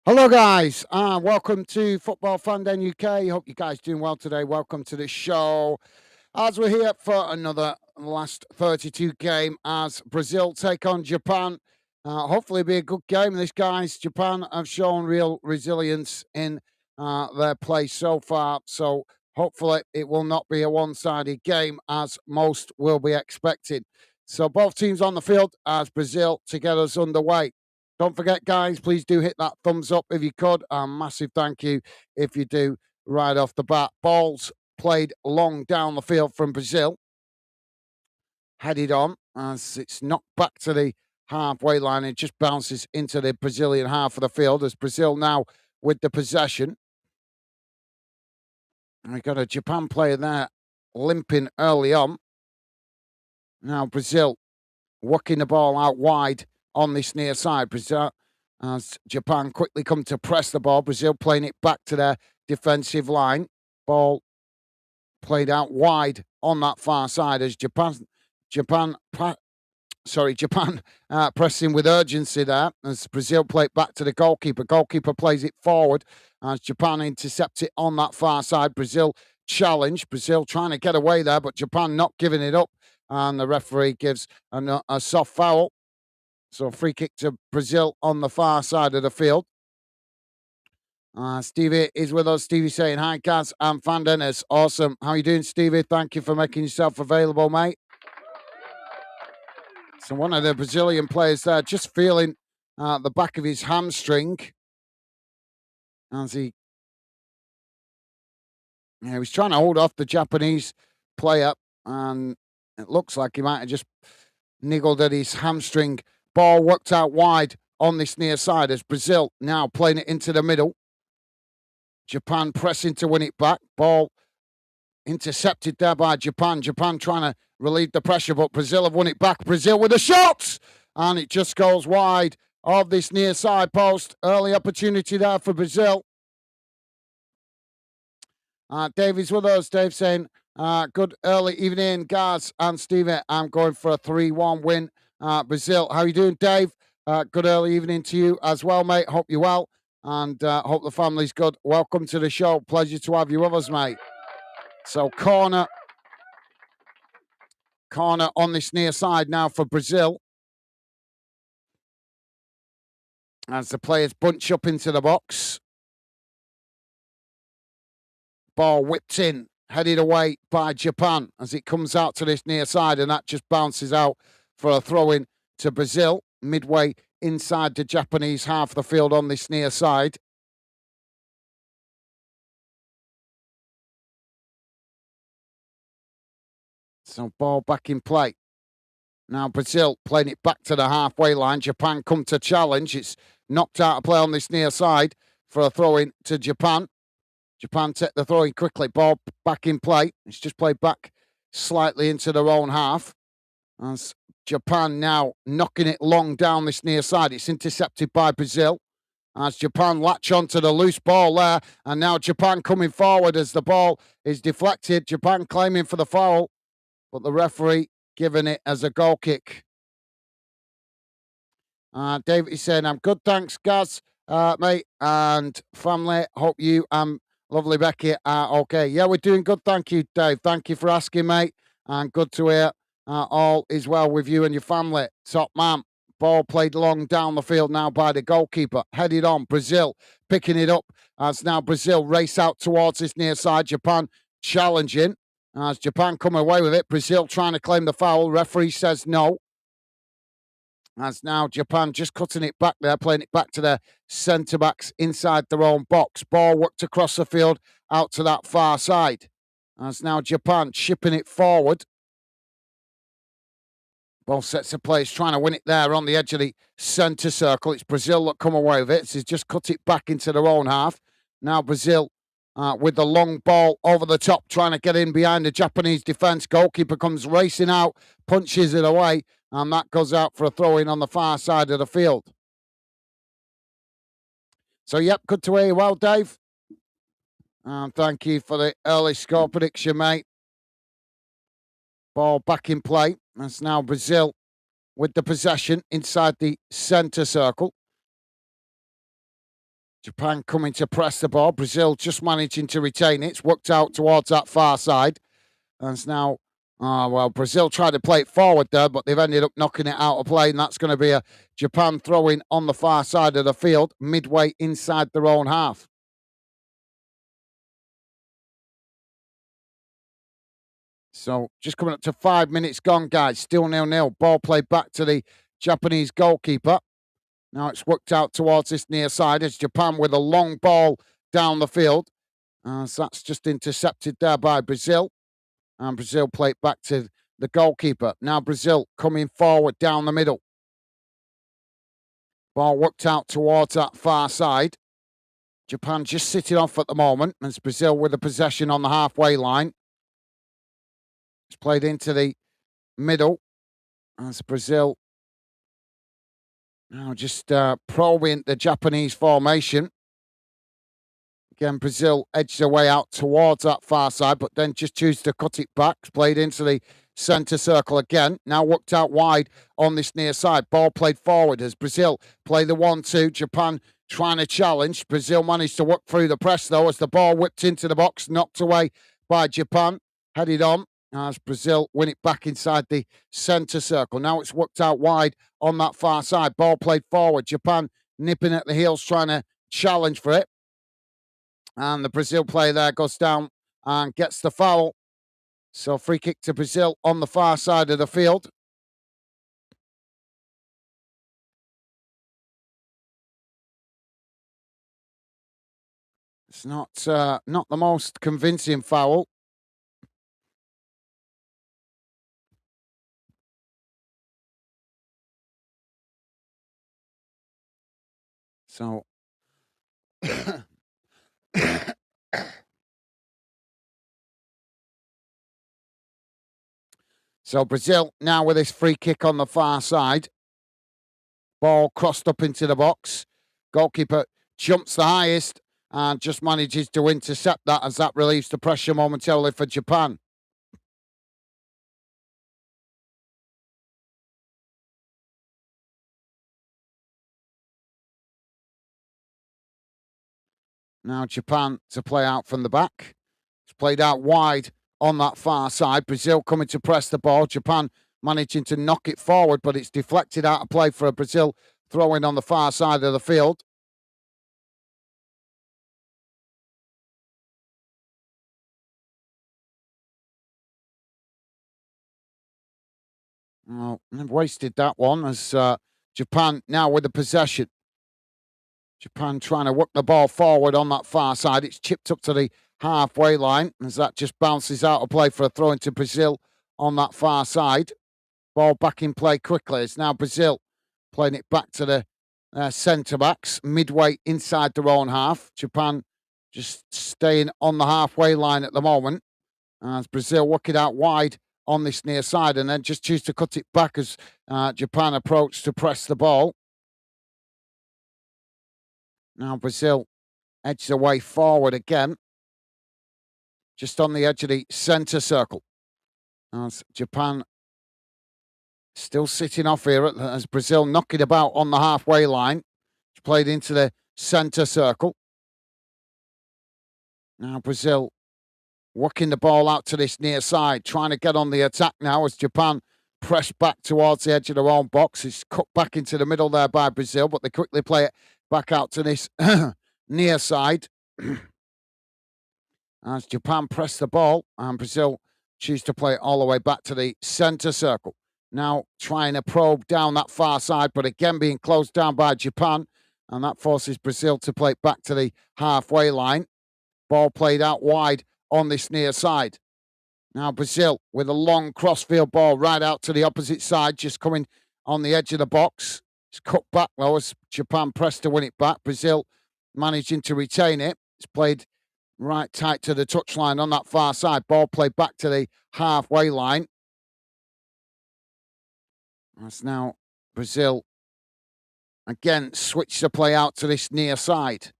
Hello, guys. Welcome to Football Fan Den UK. Hope you guys doing well today. Welcome to the show. As we're here for another last 32 game as Brazil take on Japan. Hopefully, it'll be a good game. This guys, Japan have shown real resilience in their play so far. So hopefully, it will not be a one-sided game as most will be expecting. So both teams on the field as Brazil to get us underway. Don't forget, guys, please do hit that thumbs up if you could. A massive thank you if you do right off the bat. Balls played long down the field from Brazil, headed on as it's knocked back to the halfway line. It just bounces into the Brazilian half of the field as Brazil now with the possession. And we got a Japan player there limping early on. Now Brazil working the ball out wide on this near side. Brazil, as Japan quickly come to press the ball. Brazil playing it back to their defensive line. Ball played out wide on that far side as Japan, Japan pressing with urgency there as Brazil play it back to the goalkeeper. Goalkeeper plays it forward as Japan intercept it on that far side. Brazil challenge. Brazil trying to get away there, but Japan not giving it up. And the referee gives a soft foul. So free kick to Brazil on the far side of the field. Stevie is with us. Stevie saying, hi, Gaz. I'm Fan Dennis. Awesome. How you doing, Stevie? Thank you for making yourself available, mate. So one of the Brazilian players there just feeling the back of his hamstring as he was trying to hold off the Japanese player, and it looks like he might have just niggled at his hamstring. Ball worked out wide on this near side as Brazil now playing it into the middle. Japan pressing to win it back. Ball intercepted there by Japan. Japan trying to relieve the pressure, but Brazil have won it back. Brazil with a shot! And it just goes wide of this near side post. Early opportunity there for Brazil. Dave is with us. Dave saying, good early evening, Gaz and Stevie. I'm going for a 3-1 win. Brazil. How you doing, Dave? Good early evening to you as well, mate. Hope you're well and hope the family's good. Welcome to the show. Pleasure to have you with us, mate. So corner on this near side now for Brazil. As the players bunch up into the box. Ball whipped in, headed away by Japan as it comes out to this near side, and that just bounces out for a throw-in to Brazil, midway inside the Japanese half of the field on this near side. So ball back in play. Now Brazil playing it back to the halfway line. Japan come to challenge. It's knocked out of play on this near side for a throw-in to Japan. Japan take the throw in quickly. Ball back in play. It's just played back slightly into their own half. As Japan now knocking it long down this near side. It's intercepted by Brazil. As Japan latch onto the loose ball there. And now Japan coming forward as the ball is deflected. Japan claiming for the foul, but the referee giving it as a goal kick. David is saying, I'm good, thanks, Gaz, mate, and family. Hope you lovely Becky are okay. Yeah, we're doing good, thank you, Dave. Thank you for asking, mate, and good to hear all is well with you and your family. Top man. Ball played long down the field now by the goalkeeper. Headed on, Brazil picking it up as now Brazil race out towards this near side. Japan challenging as Japan come away with it. Brazil trying to claim the foul. Referee says no. As now Japan just cutting it back there, playing it back to their centre backs inside their own box. Ball worked across the field out to that far side. As now Japan shipping it forward. Both sets of players trying to win it there on the edge of the centre circle. It's Brazil that come away with it. So just cut it back into their own half. Now Brazil with the long ball over the top, trying to get in behind the Japanese defence. Goalkeeper comes racing out, punches it away, and that goes out for a throw-in on the far side of the field. So, yep, good to hear you well, Dave. Thank you for the early score prediction, mate. Ball back in play. That's now Brazil with the possession inside the centre circle. Japan coming to press the ball. Brazil just managing to retain it. It's worked out towards that far side. And it's now, Brazil tried to play it forward there, but they've ended up knocking it out of play. And that's going to be a Japan throw-in on the far side of the field, midway inside their own half. So just coming up to 5 minutes gone, guys. Still 0-0. Ball played back to the Japanese goalkeeper. Now it's worked out towards this near side as Japan with a long ball down the field. So that's just intercepted there by Brazil. And Brazil play it back to the goalkeeper. Now Brazil coming forward down the middle. Ball worked out towards that far side. Japan just sitting off at the moment. As Brazil with the possession on the halfway line. It's played into the middle. As Brazil now just probing the Japanese formation. Again, Brazil edged their way out towards that far side, but then just choose to cut it back. It's played into the centre circle again. Now worked out wide on this near side. Ball played forward as Brazil play the 1-2. Japan trying to challenge. Brazil managed to work through the press, though, as the ball whipped into the box, knocked away by Japan. Headed on as Brazil win it back inside the centre circle. Now it's worked out wide on that far side. Ball played forward. Japan nipping at the heels, trying to challenge for it. And the Brazil player there goes down and gets the foul. So free kick to Brazil on the far side of the field. It's not the most convincing foul. So So Brazil now with this free kick on the far side. Ball crossed up into the box. Goalkeeper jumps the highest and just manages to intercept that as that relieves the pressure momentarily for Japan. Now Japan to play out from the back. It's played out wide on that far side. Brazil coming to press the ball. Japan managing to knock it forward, but it's deflected out of play for a Brazil throwing on the far side of the field. Oh, they've wasted that one as Japan now with the possession. Japan trying to work the ball forward on that far side. It's chipped up to the halfway line as that just bounces out of play for a throw into Brazil on that far side. Ball back in play quickly. It's now Brazil playing it back to the centre backs, midway inside their own half. Japan just staying on the halfway line at the moment as Brazil work it out wide on this near side and then just choose to cut it back as Japan approach to press the ball. Now Brazil edges away forward again, just on the edge of the centre circle. As Japan still sitting off here as Brazil knock it about on the halfway line. It's played into the centre circle. Now Brazil working the ball out to this near side, trying to get on the attack now as Japan press back towards the edge of their own box. It's cut back into the middle there by Brazil, but they quickly play it back out to this near side. As Japan press the ball and Brazil choose to play it all the way back to the centre circle. Now trying to probe down that far side, but again being closed down by Japan. And that forces Brazil to play it back to the halfway line. Ball played out wide on this near side. Now Brazil with a long crossfield ball right out to the opposite side, just coming on the edge of the box. It's cut back though as Japan pressed to win it back. Brazil managing to retain it. It's played right tight to the touchline on that far side. Ball played back to the halfway line. That's now Brazil again switch the play out to this near side.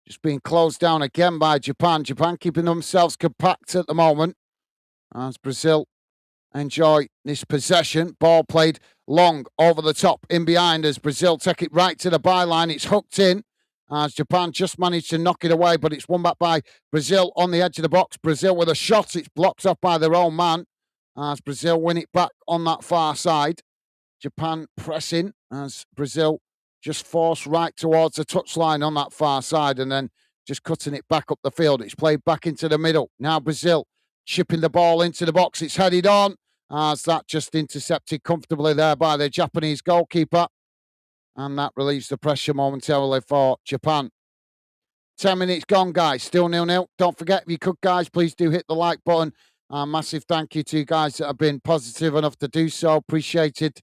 Just being closed down again by Japan. Japan keeping themselves compact at the moment as Brazil enjoy this possession. Ball played long over the top in behind as Brazil take it right to the byline. It's hooked in as Japan just managed to knock it away, but it's won back by Brazil on the edge of the box. Brazil with a shot. It's blocked off by their own man as Brazil win it back on that far side. Japan pressing as Brazil just forced right towards the touchline on that far side and then just cutting it back up the field. It's played back into the middle. Now Brazil chipping the ball into the box. It's headed on as that just intercepted comfortably there by the Japanese goalkeeper. And that relieves the pressure momentarily for Japan. 10 minutes gone, guys. Still 0-0. Don't forget, if you could, guys, please do hit the like button. Massive thank you to you guys that have been positive enough to do so. Appreciated.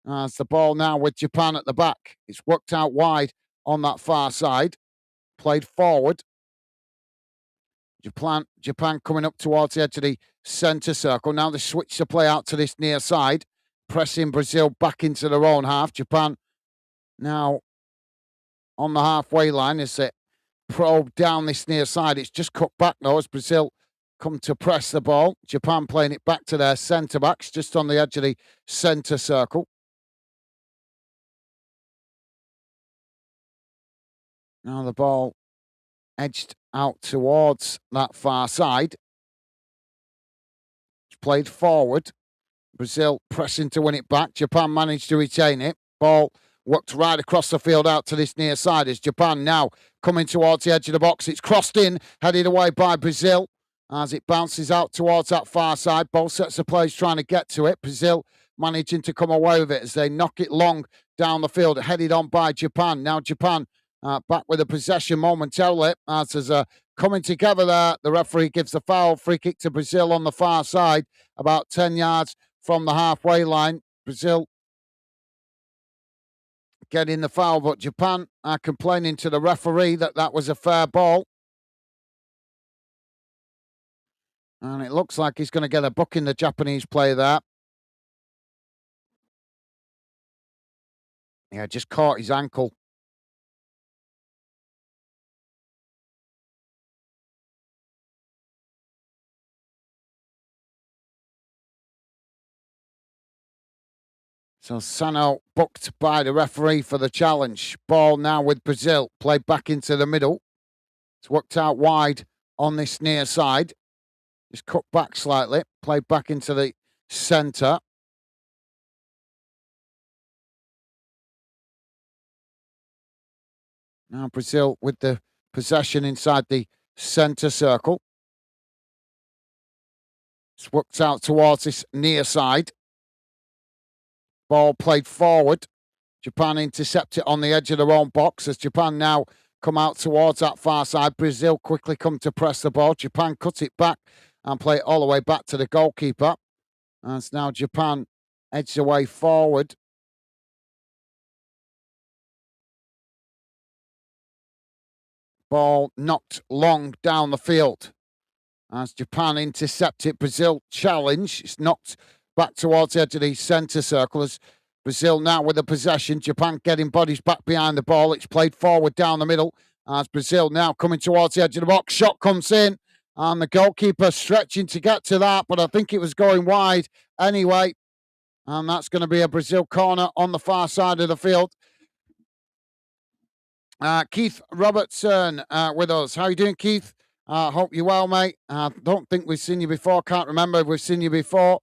It's the ball now with Japan at the back. It's worked out wide on that far side. Played forward. Japan coming up towards the edge of the centre circle. Now they switch the play out to this near side. Pressing Brazil back into their own half. Japan now on the halfway line as it probe down this near side. It's just cut back though as Brazil come to press the ball. Japan playing it back to their centre backs just on the edge of the centre circle. Now the ball edged out towards that far side. It's played forward. Brazil pressing to win it back. Japan managed to retain it. Ball worked right across the field out to this near side as Japan now coming towards the edge of the box. It's crossed in, headed away by Brazil as it bounces out towards that far side. Both sets of players trying to get to it. Brazil managing to come away with it as they knock it long down the field, headed on by Japan. Now Japan back with the possession momentarily as there's coming together there. The referee gives the foul. Free kick to Brazil on the far side, about 10 yards from the halfway line. Brazil getting the foul, but Japan are complaining to the referee that that was a fair ball. And it looks like he's going to get a booking, the Japanese player there. Yeah, just caught his ankle. So Sano booked by the referee for the challenge. Ball now with Brazil. Played back into the middle. It's worked out wide on this near side. Just cut back slightly. Played back into the centre. Now Brazil with the possession inside the centre circle. It's worked out towards this near side. Ball played forward. Japan intercept it on the edge of their own box as Japan now come out towards that far side. Brazil quickly come to press the ball. Japan cut it back and play it all the way back to the goalkeeper. As now Japan edges away forward. Ball knocked long down the field. As Japan intercept it, Brazil challenge. It's knocked back towards the edge of the centre circle as Brazil now with the possession. Japan getting bodies back behind the ball. It's played forward down the middle as Brazil now coming towards the edge of the box. Shot comes in and the goalkeeper stretching to get to that, but I think it was going wide anyway. And that's going to be a Brazil corner on the far side of the field. Keith Robertson with us. How you doing, Keith? Hope you're well, mate. Don't think we've seen you before. Can't remember if we've seen you before.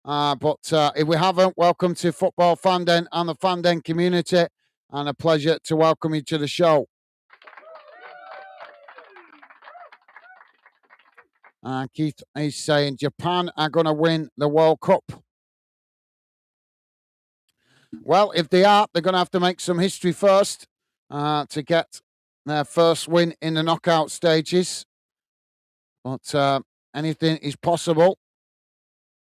But if we haven't, welcome to Football Fandom and the Fandom community. And a pleasure to welcome you to the show. Keith is saying Japan are going to win the World Cup. Well, if they are, they're going to have to make some history first to get their first win in the knockout stages. But anything is possible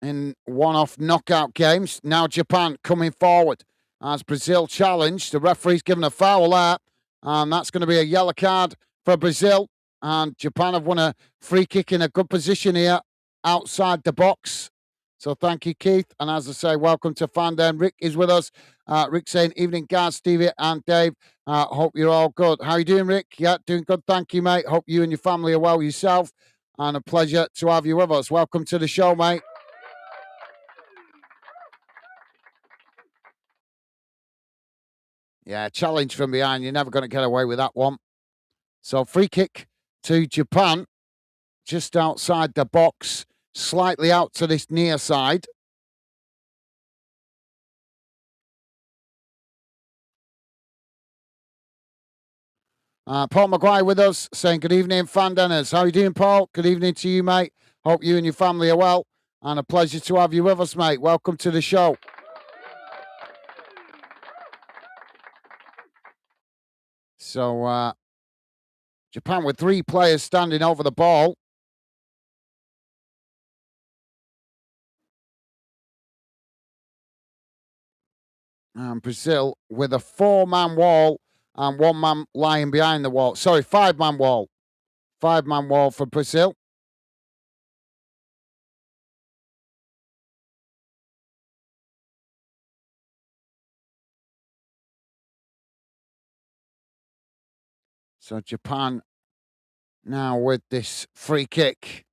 in one-off knockout games. Now Japan coming forward as Brazil challenged. The referee's given a foul there, and that's going to be a yellow card for Brazil. And Japan have won a free kick in a good position here outside the box. So thank you, Keith. And as I say, welcome to Fandom. Rick is with us. Rick saying, evening, guys, Stevie and Dave. Hope you're all good. How you doing, Rick? Yeah, doing good. Thank you, mate. Hope you and your family are well yourself. And a pleasure to have you with us. Welcome to the show, mate. Yeah, challenge from behind. You're never going to get away with that one. So free kick to Japan, just outside the box, slightly out to this near side. Paul Maguire with us, saying good evening, fan dinners. How are you doing, Paul? Good evening to you, mate. Hope you and your family are well, and a pleasure to have you with us, mate. Welcome to the show. So, Japan with 3 players standing over the ball. And Brazil with a 4-man wall and 1 man lying behind the wall. Sorry, 5-man wall. 5-man wall for Brazil. So Japan now with this free kick.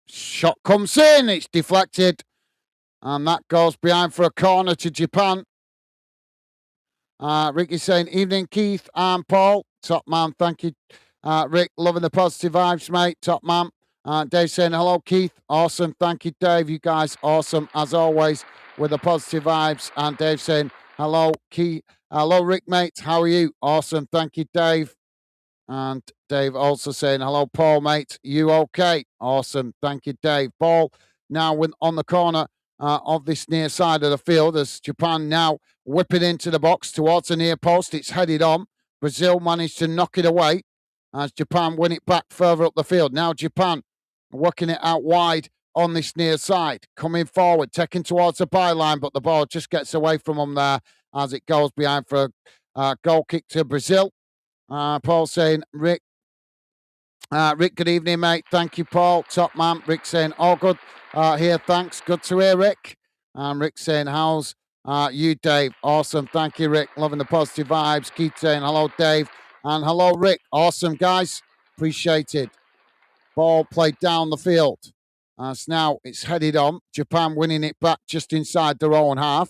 Shot comes in, it's deflected. And that goes behind for a corner to Japan. Rick is saying, evening, Keith and Paul. Top man, thank you. Rick, loving the positive vibes, mate. Top man. Dave saying, hello, Keith. Awesome. Thank you, Dave. You guys, awesome as always with the positive vibes. And Dave saying, hello, Keith. Hello, Rick, mate. How are you? Awesome. Thank you, Dave. And Dave also saying, hello, Paul, mate. You okay? Awesome. Thank you, Dave. Ball now on the corner of this near side of the field as Japan now whipping into the box towards the near post. It's headed on. Brazil managed to knock it away as Japan win it back further up the field. Now Japan working it out wide on this near side, coming forward, taking towards the byline, but the ball just gets away from them there as it goes behind for a goal kick to Brazil. Paul saying, Rick, good evening, mate. Thank you, Paul. Top man. Rick saying, all good here. Thanks. Good to hear, Rick. Rick saying, how's you, Dave? Awesome. Thank you, Rick. Loving the positive vibes. Keith saying, hello, Dave. And hello, Rick. Awesome, guys. Appreciated. Ball played down the field. So now it's headed on. Japan winning it back just inside their own half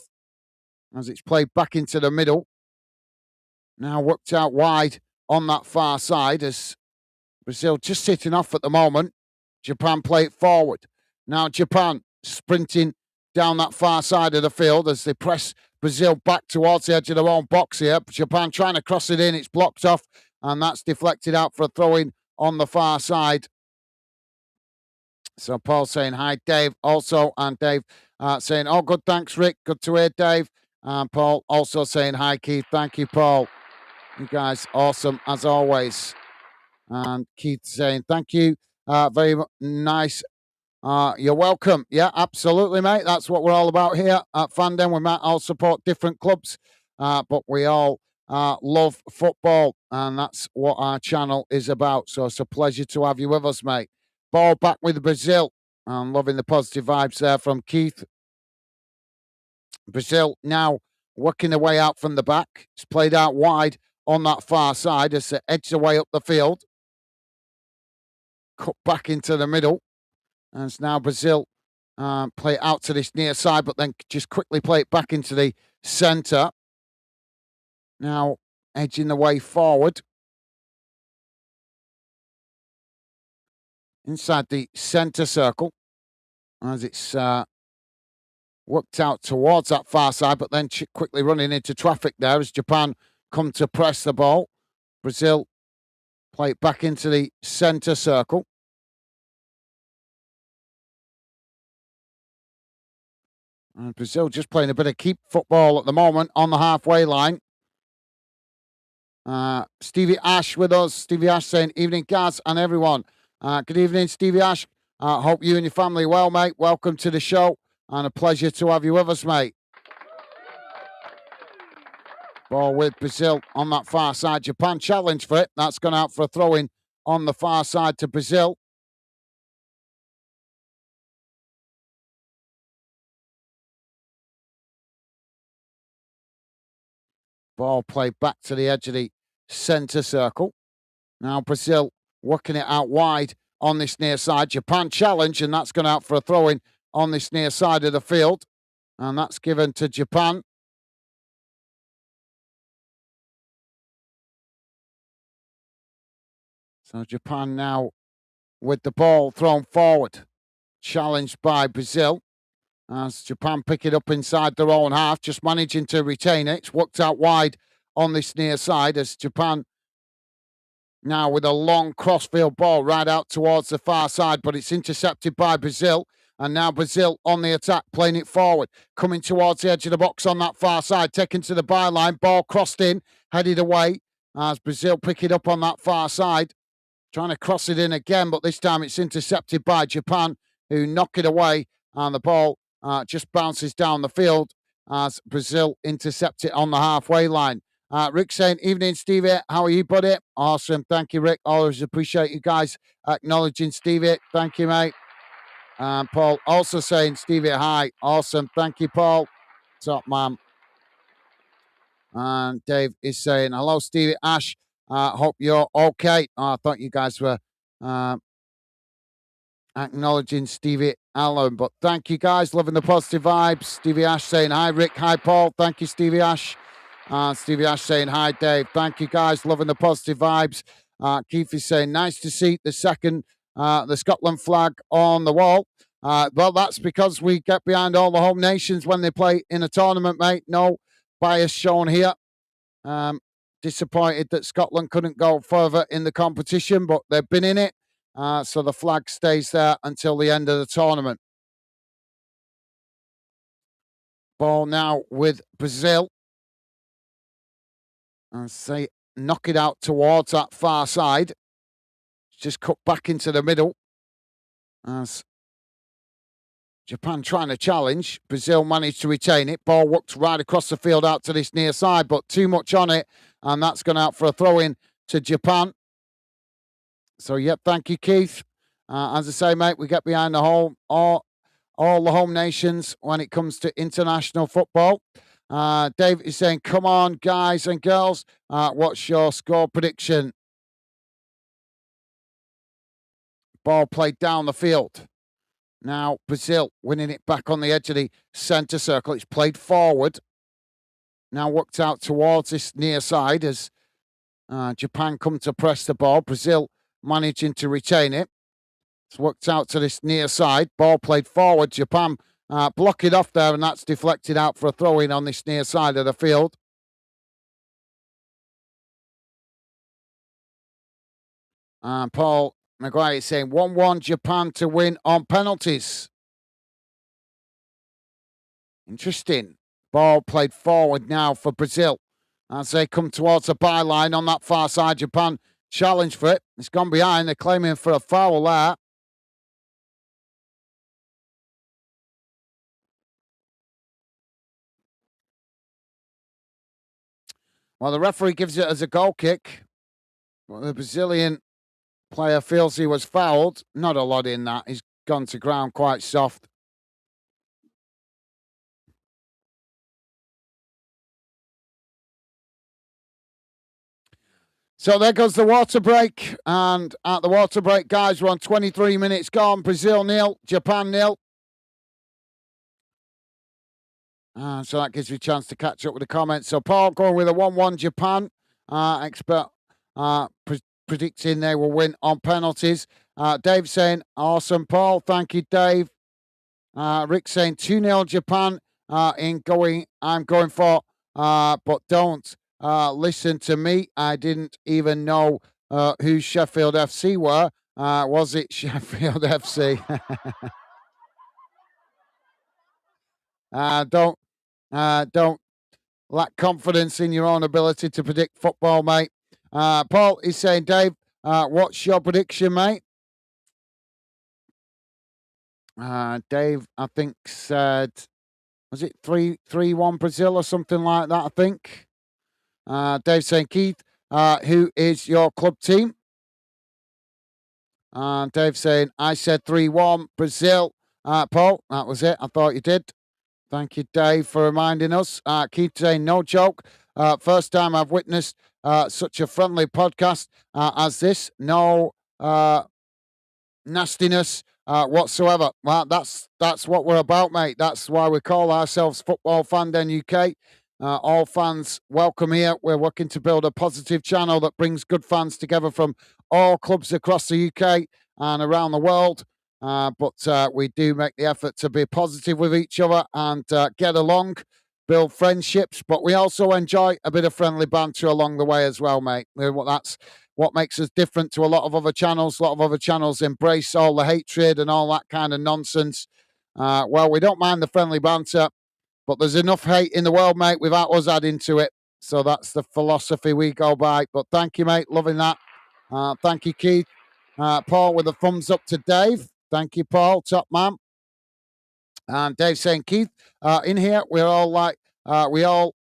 as it's played back into the middle. Now worked out wide on that far side as Brazil just sitting off at the moment. Japan play it forward. Now Japan sprinting down that far side of the field as they press Brazil back towards the edge of their own box here. Japan trying to cross it in. It's blocked off and that's deflected out for a throw-in on the far side. So Paul saying hi, Dave also. And Dave saying, oh, good, thanks, Rick. Good to hear, Dave. And Paul also saying hi, Keith. Thank you, Paul. You guys, awesome as always. And Keith saying, thank you. Very nice. You're welcome. Yeah, absolutely, mate. That's what we're all about here at Fandom. We might all support different clubs, but we all love football. And that's what our channel is about. So it's a pleasure to have you with us, mate. Ball back with Brazil. I'm loving the positive vibes there from Keith. Brazil now working their way out from the back. It's played out wide on that far side as they edge their way up the field. Cut back into the middle. And it's now Brazil play it out to this near side, but then just quickly play it back into the centre. Now edging the way forward. Inside the centre circle. As it's worked out towards that far side, but then quickly running into traffic there as Japan come to press the ball. Brazil play it back into the centre circle. And Brazil just playing a bit of keep football at the moment on the halfway line. Stevie Ash with us. Stevie Ash saying, evening, Gaz and everyone. Good evening, Stevie Ash. Hope you and your family are well, mate. Welcome to the show. And a pleasure to have you with us, mate. Ball with Brazil on that far side. Japan challenge for it. That's gone out for a throw-in on the far side to Brazil. Ball played back to the edge of the centre circle. Now Brazil working it out wide on this near side. Japan challenge, and that's gone out for a throw-in on this near side of the field. And that's given to Japan. So Japan now with the ball thrown forward, challenged by Brazil. As Japan pick it up inside their own half, just managing to retain it. It's worked out wide on this near side as Japan now with a long crossfield ball right out towards the far side, but it's intercepted by Brazil. And now Brazil on the attack, playing it forward, coming towards the edge of the box on that far side, taken to the byline, ball crossed in, headed away as Brazil pick it up on that far side, trying to cross it in again, but this time it's intercepted by Japan, who knock it away, and the ball just bounces down the field as Brazil intercept it on the halfway line. Rick saying, evening, Stevie. How are you, buddy? Awesome. Thank you, Rick. Always appreciate you guys acknowledging Stevie. Thank you, mate. And Paul also saying, Stevie, hi. Awesome. Thank you, Paul. Top man. And Dave is saying, hello, Stevie. Ash, hope you're okay. I thought you guys were acknowledging Stevie Allen. But thank you, guys. Loving the positive vibes. Stevie Ash saying, hi, Rick. Hi, Paul. Thank you, Stevie Ash. Stevie Ash saying, hi, Dave. Thank you, guys. Loving the positive vibes. Keith is saying, nice to see the Scotland flag on the wall. Well, that's because we get behind all the home nations when they play in a tournament, mate. No bias shown here. Disappointed that Scotland couldn't go further in the competition, but they've been in it. So the flag stays there until the end of the tournament. Ball now with Brazil. And say knock it out towards that far side. Just cut back into the middle. As Japan trying to challenge. Brazil managed to retain it. Ball worked right across the field out to this near side, but too much on it. And that's gone out for a throw-in to Japan. So, yep, thank you, Keith. As I say, mate, we get behind the all the home nations when it comes to international football. Dave is saying, come on, guys and girls. What's your score prediction? Ball played down the field. Now, Brazil winning it back on the edge of the centre circle. It's played forward. Now worked out towards this near side as Japan come to press the ball. Brazil managing to retain it. It's worked out to this near side. Ball played forward. Japan block it off there, and that's deflected out for a throw-in on this near side of the field. Paul Maguire is saying 1-1 Japan to win on penalties. Interesting. Ball played forward now for Brazil as they come towards the byline on that far side. Japan challenge for it. It's gone behind. They're claiming for a foul there. Well, the referee gives it as a goal kick. Well, the Brazilian player feels he was fouled. Not a lot in that. He's gone to ground quite soft. So there goes the water break. And at the water break, guys, we're on 23 minutes gone. Brazil 0, Japan 0. So that gives you a chance to catch up with the comments. So Paul going with a 1-1 Japan. Expert predicting they will win on penalties. Dave saying, awesome, Paul. Thank you, Dave. Rick saying 2-0 Japan. I'm going for, but don't listen to me. I didn't even know who Sheffield FC were. Was it Sheffield FC? Don't lack confidence in your own ability to predict football, mate. Paul is saying, Dave, what's your prediction, mate? Dave, I think, said, was it 3-1 Brazil or something like that, I think? Dave saying, Keith, who is your club team? Dave saying, I said 3-1 Brazil. Paul, that was it. I thought you did. Thank you, Dave, for reminding us. Keith saying, no joke. First time I've witnessed such a friendly podcast as this. No nastiness whatsoever. Well, that's what we're about, mate. That's why we call ourselves Football Fandom UK. All fans welcome here. We're working to build a positive channel that brings good fans together from all clubs across the UK and around the world. But we do make the effort to be positive with each other and get along, build friendships. But we also enjoy a bit of friendly banter along the way as well, mate. That's what makes us different to a lot of other channels. A lot of other channels embrace all the hatred and all that kind of nonsense. Well, we don't mind the friendly banter, but there's enough hate in the world, mate, without us adding to it. So that's the philosophy we go by. But thank you, mate. Loving that. Thank you, Keith. Paul with a thumbs up to Dave. Thank you, Paul. Top man. And Dave saying, Keith, in here we all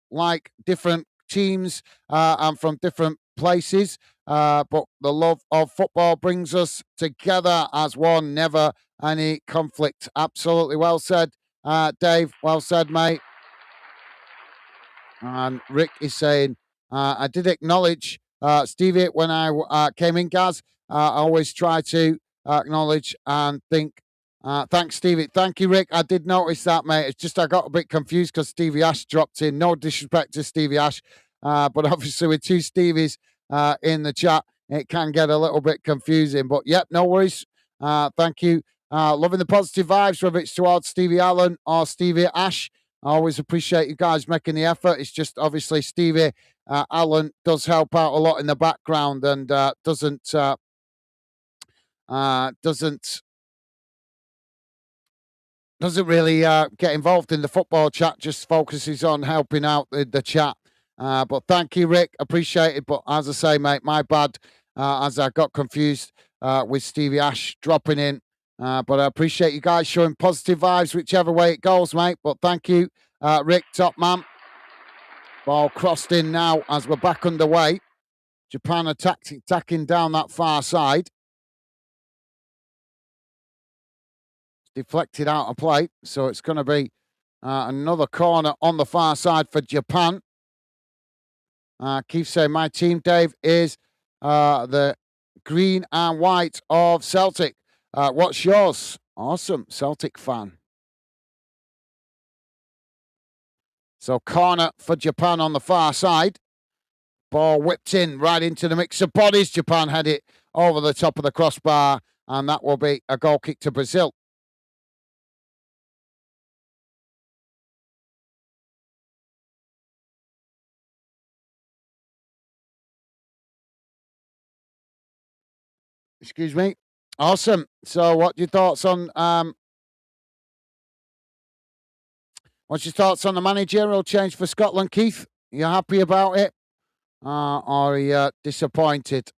like different teams and from different places. But the love of football brings us together as one. Never any conflict. Absolutely well said, Dave. Well said, mate. And Rick is saying, I did acknowledge Stevie when I came in, Gaz. I always try to acknowledge and think. Thanks, Stevie. Thank you, Rick. I did notice that, mate. It's just I got a bit confused because Stevie Ash dropped in. No disrespect to Stevie Ash, but obviously with two Stevies in the chat, it can get a little bit confusing. But yep, no worries. Thank you. Loving the positive vibes, whether it's towards Stevie Allen or Stevie Ash. I always appreciate you guys making the effort. It's just obviously Stevie Allen does help out a lot in the background and doesn't really get involved in the football chat. Just focuses on helping out the chat. But thank you, Rick. Appreciate it. But as I say, mate, my bad. As I got confused with Stevie Ash dropping in. But I appreciate you guys showing positive vibes, whichever way it goes, mate. But thank you, Rick, top man. Ball crossed in now as we're back underway. Japan attacking down that far side. It's deflected out of play, so it's going to be another corner on the far side for Japan. Keith saying my team, Dave, is the green and white of Celtic. What's yours? Awesome, Celtic fan. So corner for Japan on the far side. Ball whipped in right into the mix of bodies. Japan had it over the top of the crossbar, and that will be a goal kick to Brazil. Excuse me. Awesome. So, what's your thoughts on the managerial change for Scotland, Keith? You happy about it, or are you disappointed?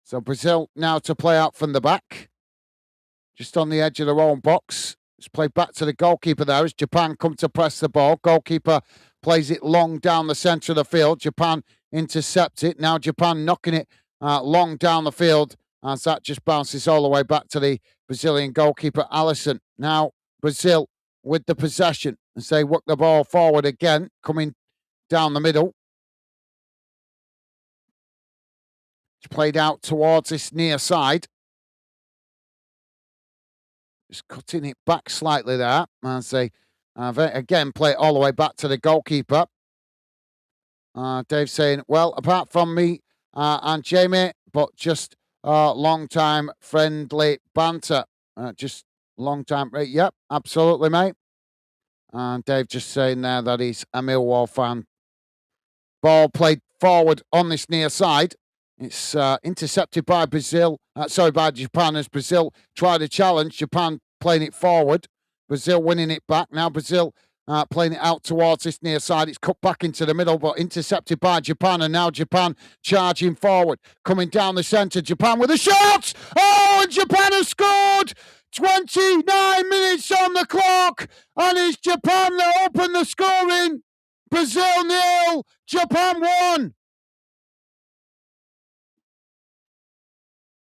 So Brazil now to play out from the back, just on the edge of their own box. It's played back to the goalkeeper there as Japan come to press the ball. Goalkeeper plays it long down the centre of the field. Japan intercept it. Now Japan knocking it long down the field as that just bounces all the way back to the Brazilian goalkeeper, Alisson. Now Brazil with the possession as they work the ball forward again, coming down the middle. It's played out towards this near side. Just cutting it back slightly there as they again play it all the way back to the goalkeeper. Dave saying, well, apart from me and Jamie, but just long time friendly banter. Just long time. Yep, absolutely, mate. And Dave just saying there that he's a Millwall fan. Ball played forward on this near side. It's intercepted by by Japan as Brazil try to challenge. Japan playing it forward. Brazil winning it back. Now Brazil playing it out towards this near side. It's cut back into the middle, but intercepted by Japan. And now Japan charging forward. Coming down the centre. Japan with a shot! Oh, and Japan has scored! 29 minutes on the clock. And it's Japan that open the scoring. Brazil 0, Japan 1.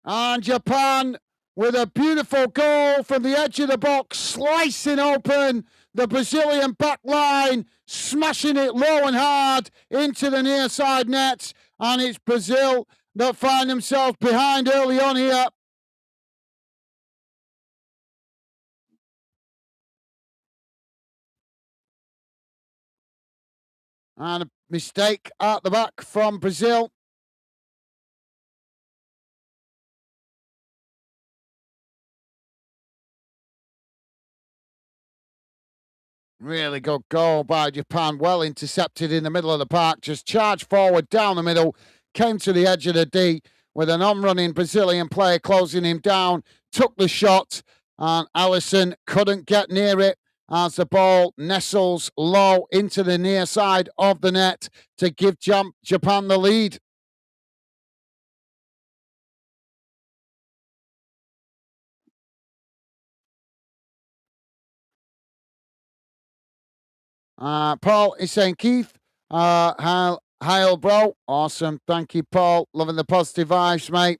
And Japan with a beautiful goal from the edge of the box, slicing open the Brazilian back line, smashing it low and hard into the near side net. And it's Brazil that find themselves behind early on here. And a mistake at the back from Brazil. Really good goal by Japan. Well intercepted in the middle of the park. Just charged forward down the middle. Came to the edge of the D with an on-running Brazilian player closing him down. Took the shot. And Allison couldn't get near it as the ball nestles low into the near side of the net to give Japan the lead. Paul is saying, Keith, hail, bro. Awesome. Thank you, Paul. Loving the positive vibes, mate.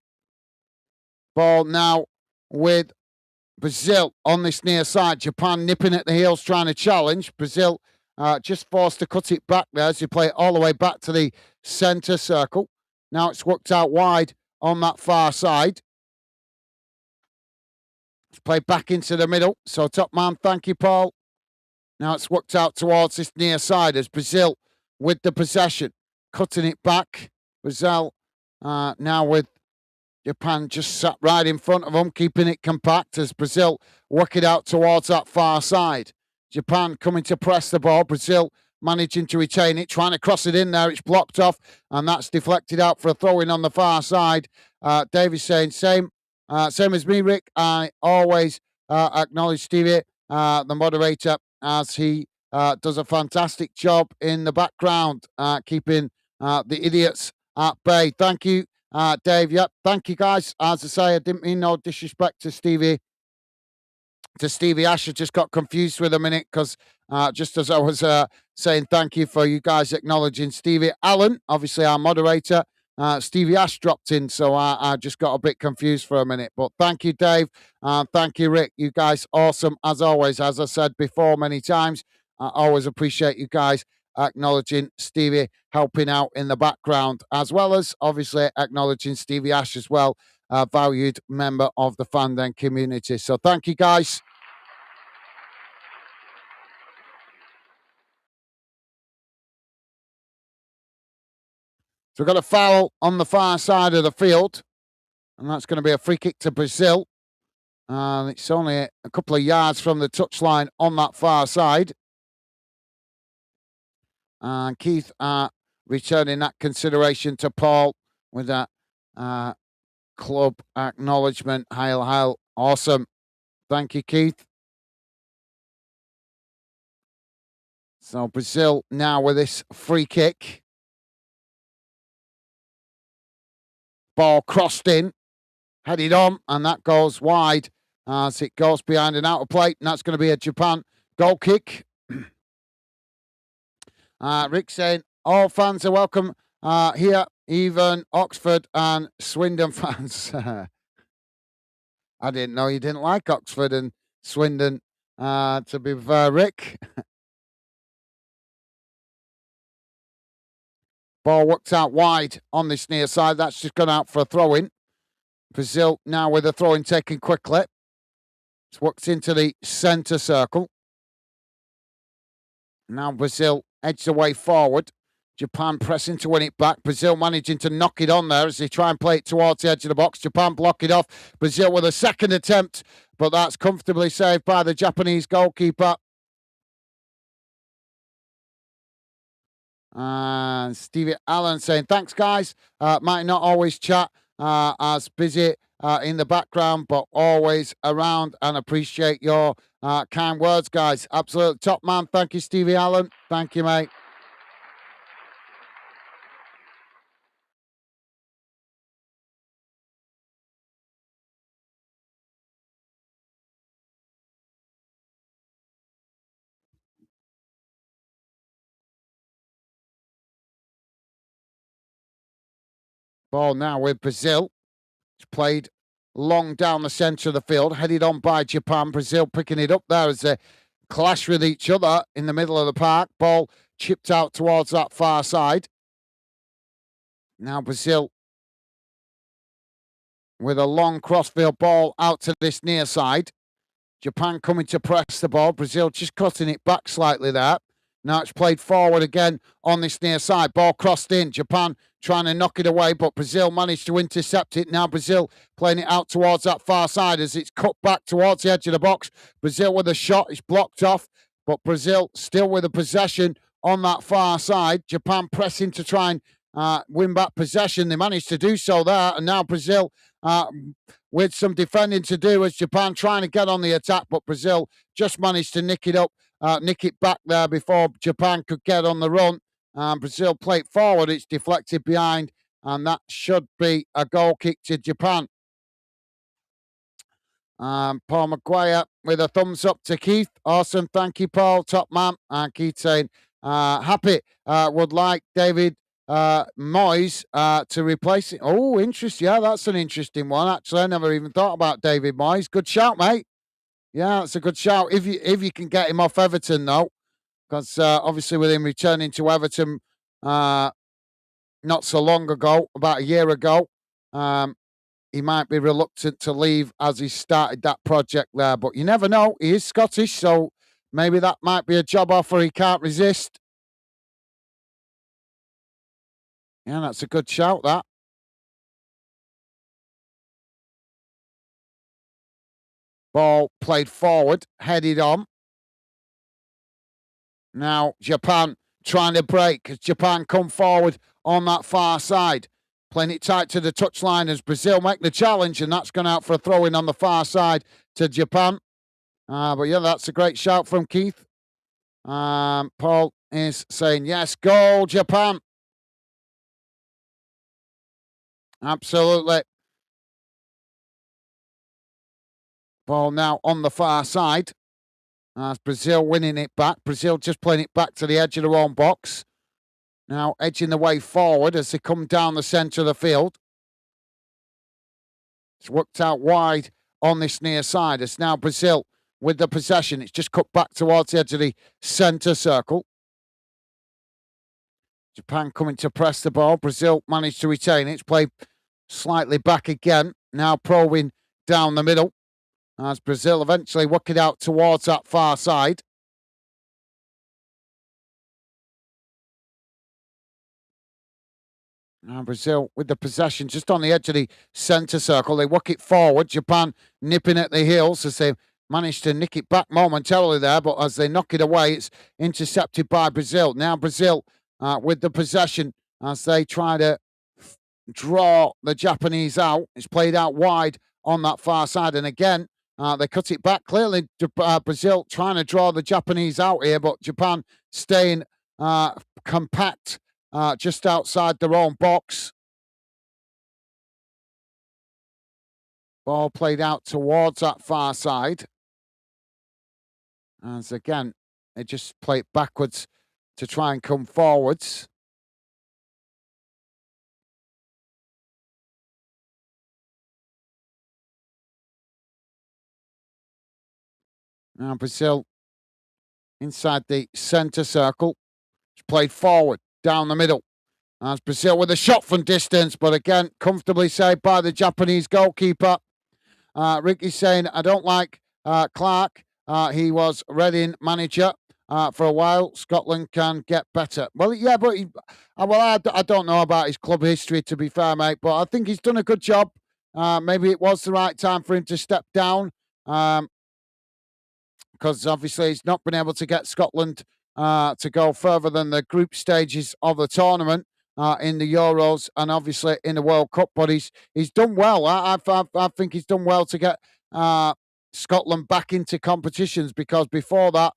Ball now with Brazil on this near side. Japan nipping at the heels, trying to challenge. Brazil just forced to cut it back there as they play it all the way back to the centre circle. Now it's worked out wide on that far side. It's played back into the middle. So, top man, thank you, Paul. Now it's worked out towards this near side as Brazil with the possession, cutting it back. Brazil now with Japan just sat right in front of them, keeping it compact as Brazil work it out towards that far side. Japan coming to press the ball. Brazil managing to retain it, trying to cross it in there. It's blocked off, and that's deflected out for a throw-in on the far side. David saying, same as me, Rick. I always acknowledge Stevie, the moderator, as he does a fantastic job in the background, keeping the idiots at bay. Thank you, Dave. Yep, thank you, guys. As I say, I didn't mean no disrespect to Stevie. Ash, I just got confused with a minute because just as I was saying thank you for you guys acknowledging Stevie Allen, obviously our moderator, Stevie Ash dropped in, so I just got a bit confused for a minute. But thank you, Dave. Thank you, Rick. You guys awesome as always. As I said before many times, I always appreciate you guys acknowledging Stevie, helping out in the background, as well as obviously acknowledging Stevie Ash as well, a valued member of the fandom community. So thank you, guys. So we've got a foul on the far side of the field, and that's going to be a free kick to Brazil. And it's only a couple of yards from the touchline on that far side. And Keith returning that consideration to Paul with that club acknowledgement. Hail. Awesome. Thank you, Keith. So Brazil now with this free kick. Ball crossed in, headed on, and that goes wide as it goes behind an outer plate, and that's going to be a Japan goal kick. Rick saying, all fans are welcome here, even Oxford and Swindon fans. I didn't know you didn't like Oxford and Swindon, to be fair, Rick. Ball worked out wide on this near side. That's just gone out for a throw-in. Brazil now with a throw-in taken quickly. It's worked into the centre circle. Now Brazil edged away forward. Japan pressing to win it back. Brazil managing to knock it on there as they try and play it towards the edge of the box. Japan block it off. Brazil with a second attempt, but that's comfortably saved by the Japanese goalkeeper. And Stevie Allen saying, thanks, guys. Might not always chat, as busy in the background, but always around and appreciate your kind words, guys. Absolute top man. Thank you, Stevie Allen. Thank you, mate. Ball now with Brazil. It's played long down the centre of the field, headed on by Japan. Brazil picking it up there as they clash with each other in the middle of the park. Ball chipped out towards that far side. Now Brazil with a long crossfield ball out to this near side. Japan coming to press the ball. Brazil just cutting it back slightly there. Now it's played forward again on this near side. Ball crossed in. Japan trying to knock it away, but Brazil managed to intercept it. Now Brazil playing it out towards that far side as it's cut back towards the edge of the box. Brazil with a shot. It's blocked off, but Brazil still with a possession on that far side. Japan pressing to try and win back possession. They managed to do so there, and now Brazil with some defending to do as Japan trying to get on the attack, but Brazil just managed to nick it back there before Japan could get on the run. Brazil played forward, it's deflected behind, and that should be a goal kick to Japan. Paul Maguire with a thumbs up to Keith. Awesome, thank you, Paul, top man. And Keith saying, happy, would like David Moyes to replace it. Oh, interesting. Yeah, that's an interesting one. Actually, I never even thought about David Moyes. Good shout, mate. Yeah, that's a good shout. If you can get him off Everton, though, because obviously with him returning to Everton not so long ago, about a year ago, he might be reluctant to leave as he started that project there. But you never know. He is Scottish, so maybe that might be a job offer he can't resist. Yeah, that's a good shout, that. Ball played forward, headed on. Now Japan trying to break as Japan come forward on that far side. Playing it tight to the touchline as Brazil make the challenge, and that's gone out for a throw-in on the far side to Japan. But yeah, that's a great shout from Keith. Paul is saying, yes, goal, Japan. Absolutely. Ball now on the far side. As Brazil winning it back. Brazil just playing it back to the edge of their own box. Now edging the way forward as they come down the centre of the field. It's worked out wide on this near side. It's now Brazil with the possession. It's just cut back towards the edge of the centre circle. Japan coming to press the ball. Brazil managed to retain it. It's played slightly back again. Now probing down the middle. As Brazil eventually work it out towards that far side. Now Brazil with the possession just on the edge of the centre circle. They work it forward. Japan nipping at the heels as they managed to nick it back momentarily there. But as they knock it away, it's intercepted by Brazil. Now Brazil with the possession as they try to draw the Japanese out. It's played out wide on that far side. And again, they cut it back. Clearly, Brazil trying to draw the Japanese out here, but Japan staying compact just outside their own box. Ball played out towards that far side. As again, they just play it backwards to try and come forwards. Now Brazil inside the centre circle. It's played forward, down the middle. As Brazil with a shot from distance, but again, comfortably saved by the Japanese goalkeeper. Ricky's saying, I don't like Clark. He was Reading manager for a while. Scotland can get better. Well, yeah, but I don't know about his club history, to be fair, mate, but I think he's done a good job. Maybe it was the right time for him to step down. Because obviously he's not been able to get Scotland to go further than the group stages of the tournament in the Euros and obviously in the World Cup. But he's done well. I think he's done well to get Scotland back into competitions because before that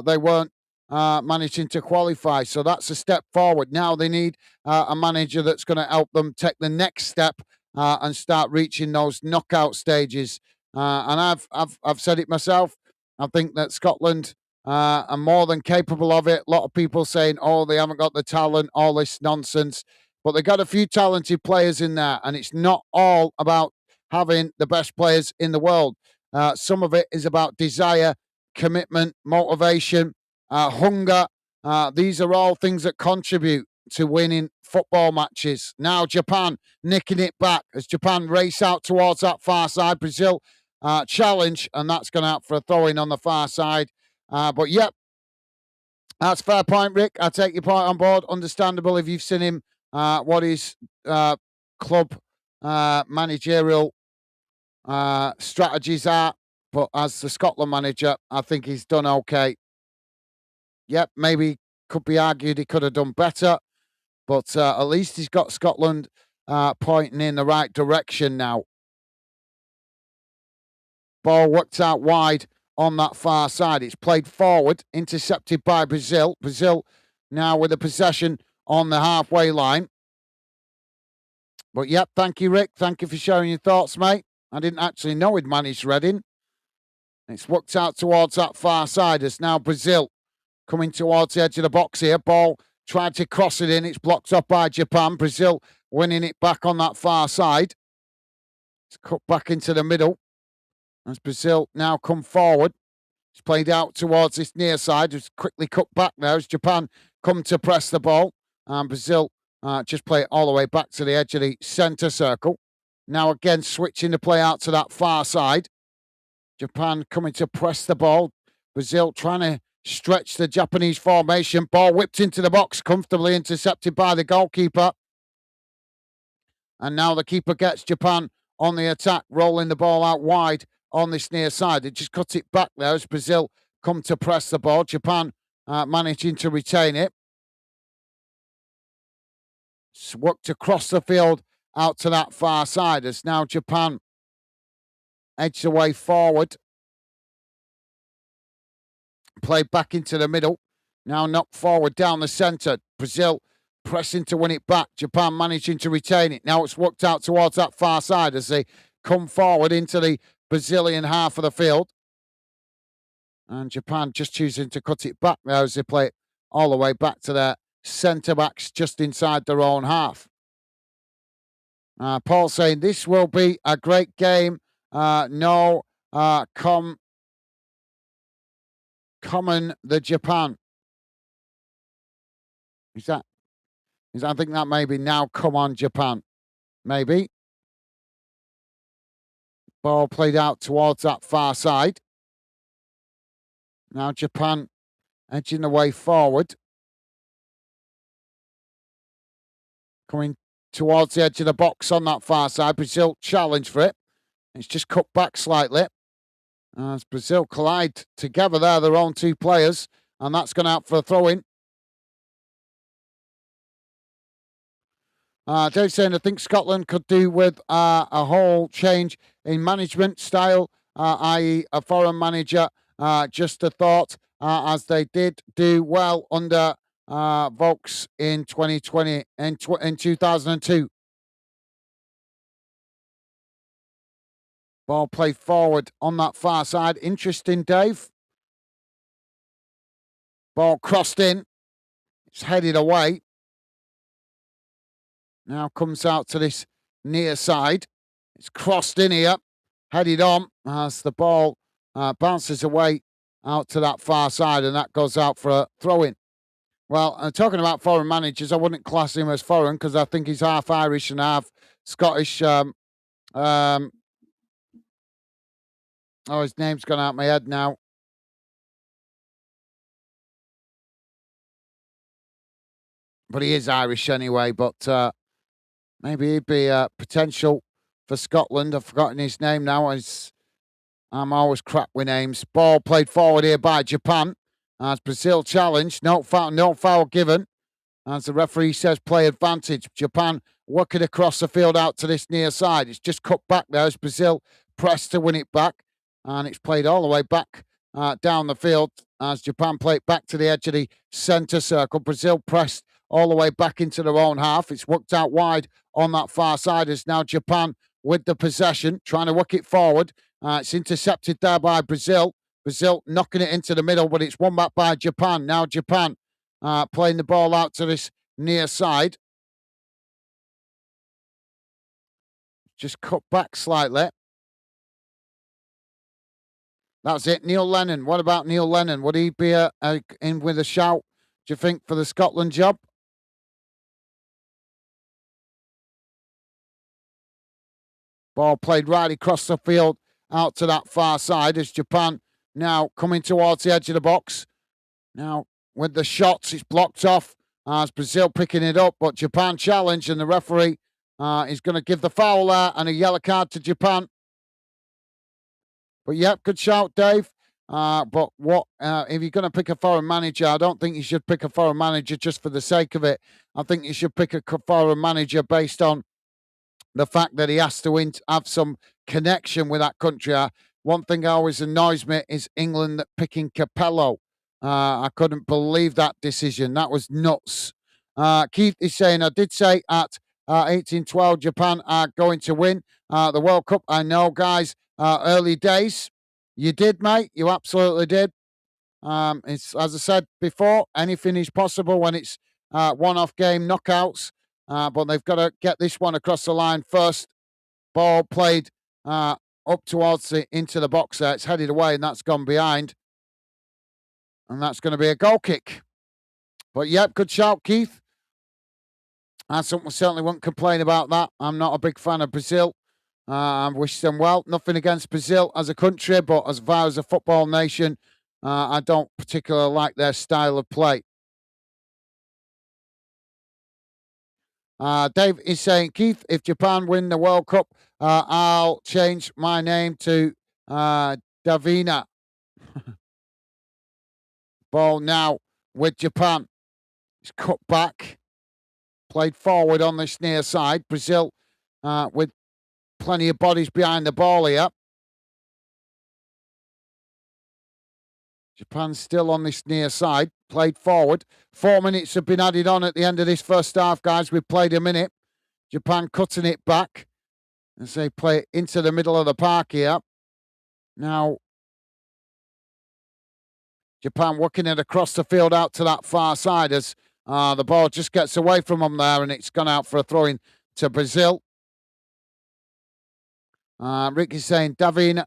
they weren't managing to qualify. So that's a step forward. Now they need a manager that's going to help them take the next step and start reaching those knockout stages. And I've said it myself. I think that Scotland are more than capable of it. A lot of people saying, oh, they haven't got the talent, all this nonsense. But they got a few talented players in there, and it's not all about having the best players in the world. Some of it is about desire, commitment, motivation, hunger. These are all things that contribute to winning football matches. Now Japan nicking it back as Japan race out towards that far side. Brazil challenge, and that's gone out for a throw-in on the far side. But yep, That's a fair point, Rick. I take your point on board. Understandable if you've seen him, what his club managerial strategies are. But as the Scotland manager, I think he's done okay. Yep, maybe could be argued he could have done better, but at least he's got Scotland pointing in the right direction now. Ball worked out wide on that far side. It's played forward, intercepted by Brazil. Brazil now with the possession on the halfway line. But yep, thank you, Rick. Thank you for sharing your thoughts, mate. I didn't actually know he'd managed Reading. It's worked out towards that far side. It's now Brazil coming towards the edge of the box here. Ball tried to cross it in. It's blocked up by Japan. Brazil winning it back on that far side. It's cut back into the middle. As Brazil now come forward. It's played out towards this near side. It's quickly cut back now as Japan come to press the ball. And Brazil just play it all the way back to the edge of the centre circle. Now again switching the play out to that far side. Japan coming to press the ball. Brazil trying to stretch the Japanese formation. Ball whipped into the box, comfortably intercepted by the goalkeeper. And now the keeper gets Japan on the attack, rolling the ball out wide on this near side. They just cut it back there as Brazil come to press the ball. Japan managing to retain it. It's worked across the field out to that far side as now Japan edge the way forward. Played back into the middle. Now knocked forward down the centre. Brazil pressing to win it back. Japan managing to retain it. Now it's worked out towards that far side as they come forward into the Brazilian half of the field. And Japan just choosing to cut it back there as they play it all the way back to their centre-backs just inside their own half. Paul saying, this will be a great game. Common the Japan. Is that? I think that maybe now come on Japan. Maybe. Ball played out towards that far side. Now Japan edging the way forward. Coming towards the edge of the box on that far side. Brazil challenge for it. It's just cut back slightly. As Brazil collide together there, their own two players. And that's gone out for a throw-in. Dave saying, I think Scotland could do with a whole change in management style, i.e. a foreign manager. Just a thought, as they did do well under Vokes in 2020 in 2002. Ball played forward on that far side. Interesting, Dave. Ball crossed in. It's headed away. Now comes out to this near side. It's crossed in here. Headed on as the ball bounces away out to that far side, and that goes out for a throw-in. Well, talking about foreign managers, I wouldn't class him as foreign because I think he's half Irish and half Scottish. His name's gone out my head now. But he is Irish anyway, but maybe he'd be potential for Scotland. I've forgotten his name now. I'm always crap with names. Ball played forward here by Japan. As Brazil challenged, no foul given. As the referee says, play advantage. Japan working across the field out to this near side. It's just cut back there as Brazil pressed to win it back. And it's played all the way back down the field as Japan play it back to the edge of the centre circle. Brazil pressed all the way back into their own half. It's worked out wide on that far side as now Japan with the possession, trying to work it forward. It's intercepted there by Brazil. Brazil knocking it into the middle, but it's won back by Japan. Now Japan playing the ball out to this near side. Just cut back slightly. That's it. Neil Lennon. What about Neil Lennon? Would he be in with a shout, do you think, for the Scotland job? Ball played right across the field out to that far side as Japan now coming towards the edge of the box. Now with the shots. It's blocked off as Brazil picking it up, but Japan challenge, and the referee is going to give the foul there and a yellow card to Japan. But yep, good shout, Dave. But what if you're going to pick a foreign manager? I don't think you should pick a foreign manager just for the sake of it. I think you should pick a foreign manager based on the fact that he has to have some connection with that country. One thing that always annoys me is England picking Capello. I couldn't believe that decision. That was nuts. Keith is saying, I did say at 1812 Japan are going to win the World Cup. I know, guys, early days. You did, mate. You absolutely did. It's, as I said before, anything is possible when it's one-off game knockouts. But they've got to get this one across the line first. Ball played up towards into the box there. It's headed away, and that's gone behind. And that's going to be a goal kick. But, yep, good shout, Keith. I certainly won't complain about that. I'm not a big fan of Brazil. I wish them well. Nothing against Brazil as a country, but as far as a football nation, I don't particularly like their style of play. Dave is saying, Keith, if Japan win the World Cup, I'll change my name to Davina. Ball now with Japan. It's cut back. Played forward on this near side. Brazil with plenty of bodies behind the ball here. Japan still on this near side. Played forward. 4 minutes have been added on at the end of this first half, guys. We've played a minute. Japan cutting it back as they play it into the middle of the park here. Now, Japan working it across the field out to that far side as the ball just gets away from them there, and it's gone out for a throw-in to Brazil. Rick is saying, Davin,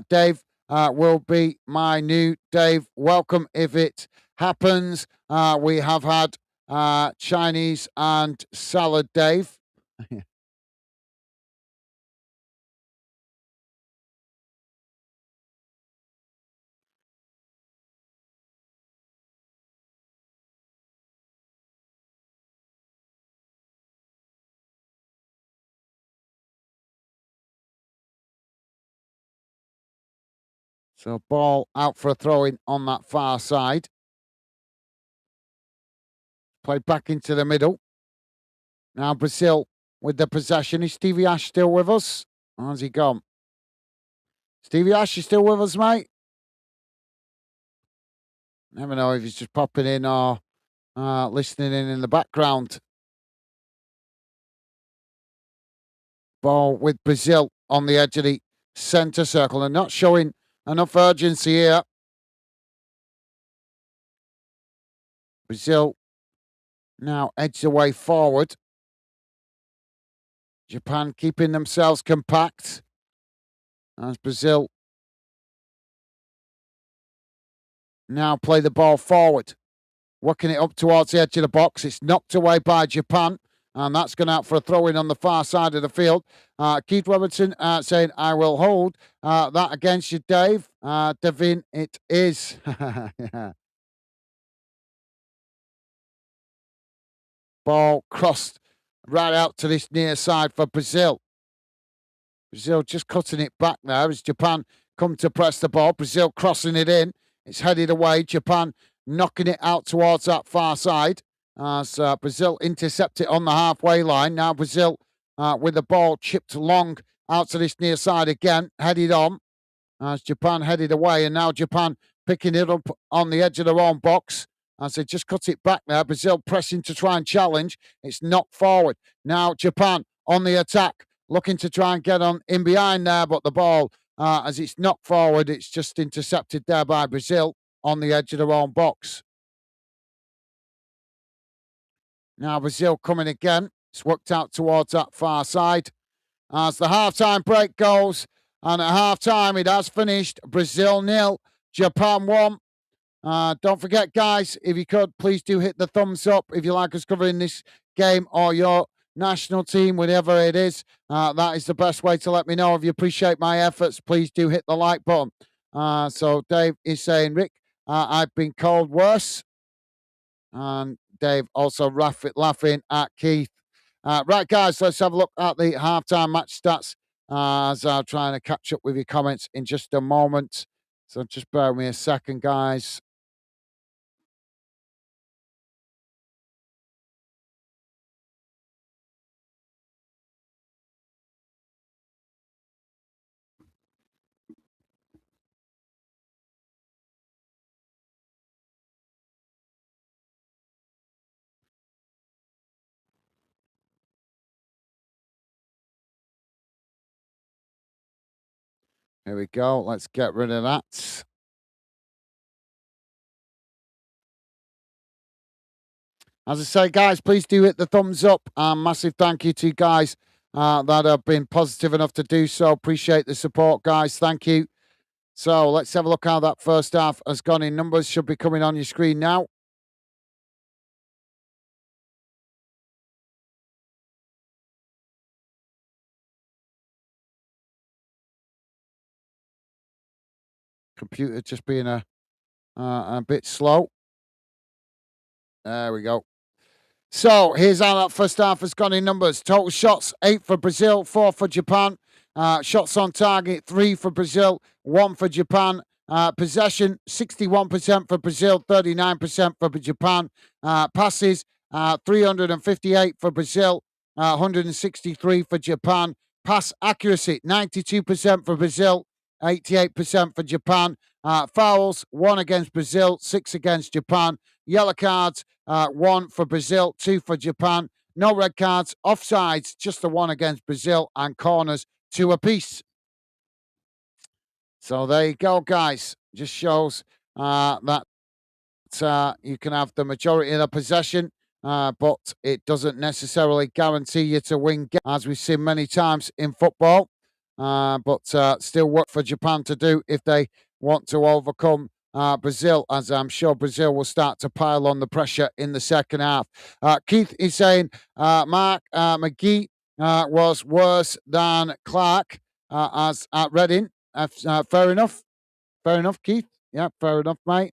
Dave will be my new Dave. Welcome if it happens. We have had Chinese and salad, Dave. So ball out for a throw-in on that far side. Played back into the middle. Now Brazil with the possession. Is Stevie Ash still with us? Or has he gone? Stevie Ash, you still with us, mate? Never know if he's just popping in or listening in the background. Ball with Brazil on the edge of the centre circle and not showing enough urgency here. Brazil now edge the way forward. Japan keeping themselves compact as Brazil now play the ball forward. Working it up towards the edge of the box. It's knocked away by Japan. And that's gone out for a throw-in on the far side of the field. Keith Robertson saying, I will hold that against you, Dave. Devin, it is. Ball crossed right out to this near side for Brazil. Brazil just cutting it back there as Japan come to press the ball. Brazil crossing it in. It's headed away. Japan knocking it out towards that far side. As Brazil intercept it on the halfway line. Now Brazil with the ball chipped long out to this near side again. Headed on as Japan headed away. And now Japan picking it up on the edge of their own box. As they just cut it back there. Brazil pressing to try and challenge. It's knocked forward. Now Japan on the attack. Looking to try and get on in behind there. But the ball, as it's knocked forward, it's just intercepted there by Brazil on the edge of their own box. Now Brazil coming again. It's worked out towards that far side. As the halftime break goes. And at halftime it has finished. Brazil 0, Japan 1. Don't forget, guys, if you could, please do hit the thumbs up if you like us covering this game or your national team, whatever it is. That is the best way to let me know if you appreciate my efforts. Please do hit the like button. So Dave is saying, Rick, I've been called worse. And Dave also laughing at Keith. Right, guys, let's have a look at the halftime match stats as I'm trying to catch up with your comments in just a moment. So just bear with me a second, guys. Here we go. Let's get rid of that. As I say, guys, please do hit the thumbs up. Massive thank you to you guys that have been positive enough to do so. Appreciate the support, guys. Thank you. So let's have a look how that first half has gone in numbers. Should be coming on your screen now. Computer just being a bit slow. There we go. So here's how that first half has gone in numbers. Total shots, 8 for Brazil, 4 for Japan. Shots on target, 3 for Brazil, 1 for Japan. Possession, 61% for Brazil, 39% for Japan. Passes, 358 for Brazil, 163 for Japan. Pass accuracy, 92% for Brazil, 88% for Japan. Fouls, 1 against Brazil, 6 against Japan. Yellow cards, 1 for Brazil, 2 for Japan. No red cards, offsides, just the 1 against Brazil, and corners, 2 apiece. So there you go, guys. Just shows that you can have the majority of the possession, but it doesn't necessarily guarantee you to win, as we've seen many times in football. But still work for Japan to do if they want to overcome Brazil, as I'm sure Brazil will start to pile on the pressure in the second half. Keith is saying Mark McGee was worse than Clark as at Reading. Fair enough. Fair enough, Keith. Yeah, fair enough, mate.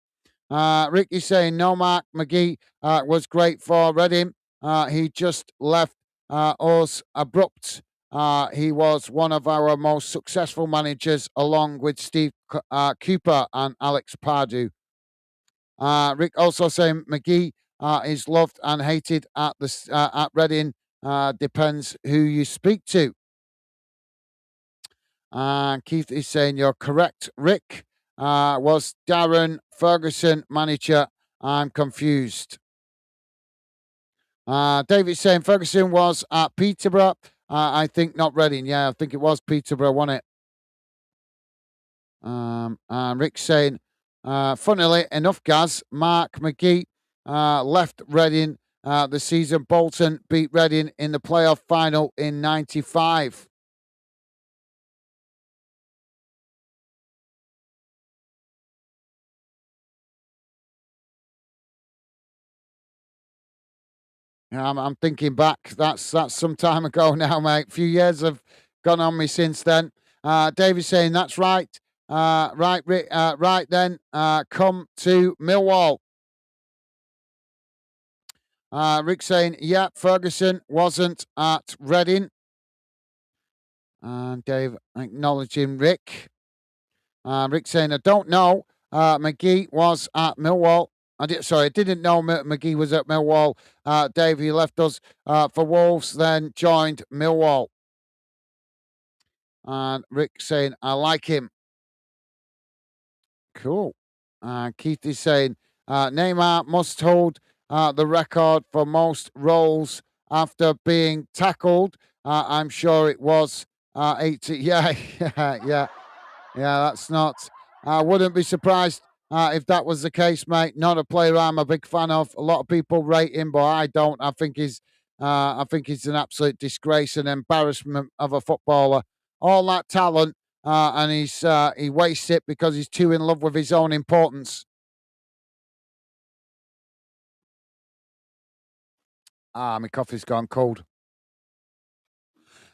Rick is saying no, Mark McGee was great for Reading. He just left us abrupt. He was one of our most successful managers, along with Steve Cooper and Alex Pardue. Rick also saying McGee is loved and hated at Reading. Depends who you speak to. Keith is saying you're correct, Rick. Was Darren Ferguson manager? I'm confused. David's saying Ferguson was at Peterborough. I think not Reading. Yeah, I think it was Peterborough, wasn't it? And Rick's saying, funnily enough, Gaz, Mark McGee left Reading the season Bolton beat Reading in the playoff final in '95. Yeah, I'm thinking back. That's some time ago now, mate. A few years have gone on me since then. David's saying that's right. Right, Rick, right then. Come to Millwall. Rick saying, yeah, Ferguson wasn't at Reading. And Dave acknowledging Rick. Rick saying, I don't know. McGee was at Millwall. I didn't know McGee was at Millwall. Dave, he left us for Wolves, then joined Millwall. And Rick saying, I like him. Cool. Keith is saying, Neymar must hold the record for most roles after being tackled. I'm sure it was 80. Yeah, yeah. That's not. I wouldn't be surprised if that was the case, mate. Not a player I'm a big fan of. A lot of people rate him, but I don't. I think he's an absolute disgrace and embarrassment of a footballer. All that talent, and he wastes it because he's too in love with his own importance. My coffee's gone cold.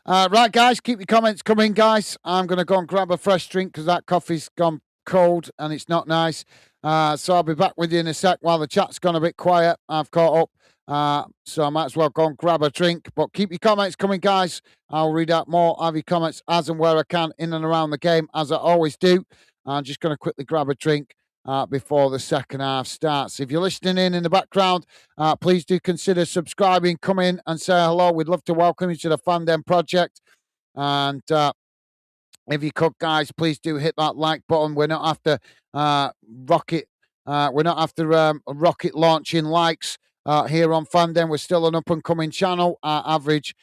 Right, guys, keep your comments coming, guys. I'm going to go and grab a fresh drink because that coffee's gone cold and it's not nice. So I'll be back with you in a sec while the chat's gone a bit quiet. I've caught up. So I might as well go and grab a drink. But keep your comments coming, guys. I'll read out more of your comments as and where I can in and around the game, as I always do. I'm just going to quickly grab a drink before the second half starts. If you're listening in the background, please do consider subscribing. Come in and say hello. We'd love to welcome you to the Fandom Project. And if you could, guys, please do hit that like button. We're not after rocket. We're not after rocket launching likes here on Fandom. We're still an up and coming channel. Our average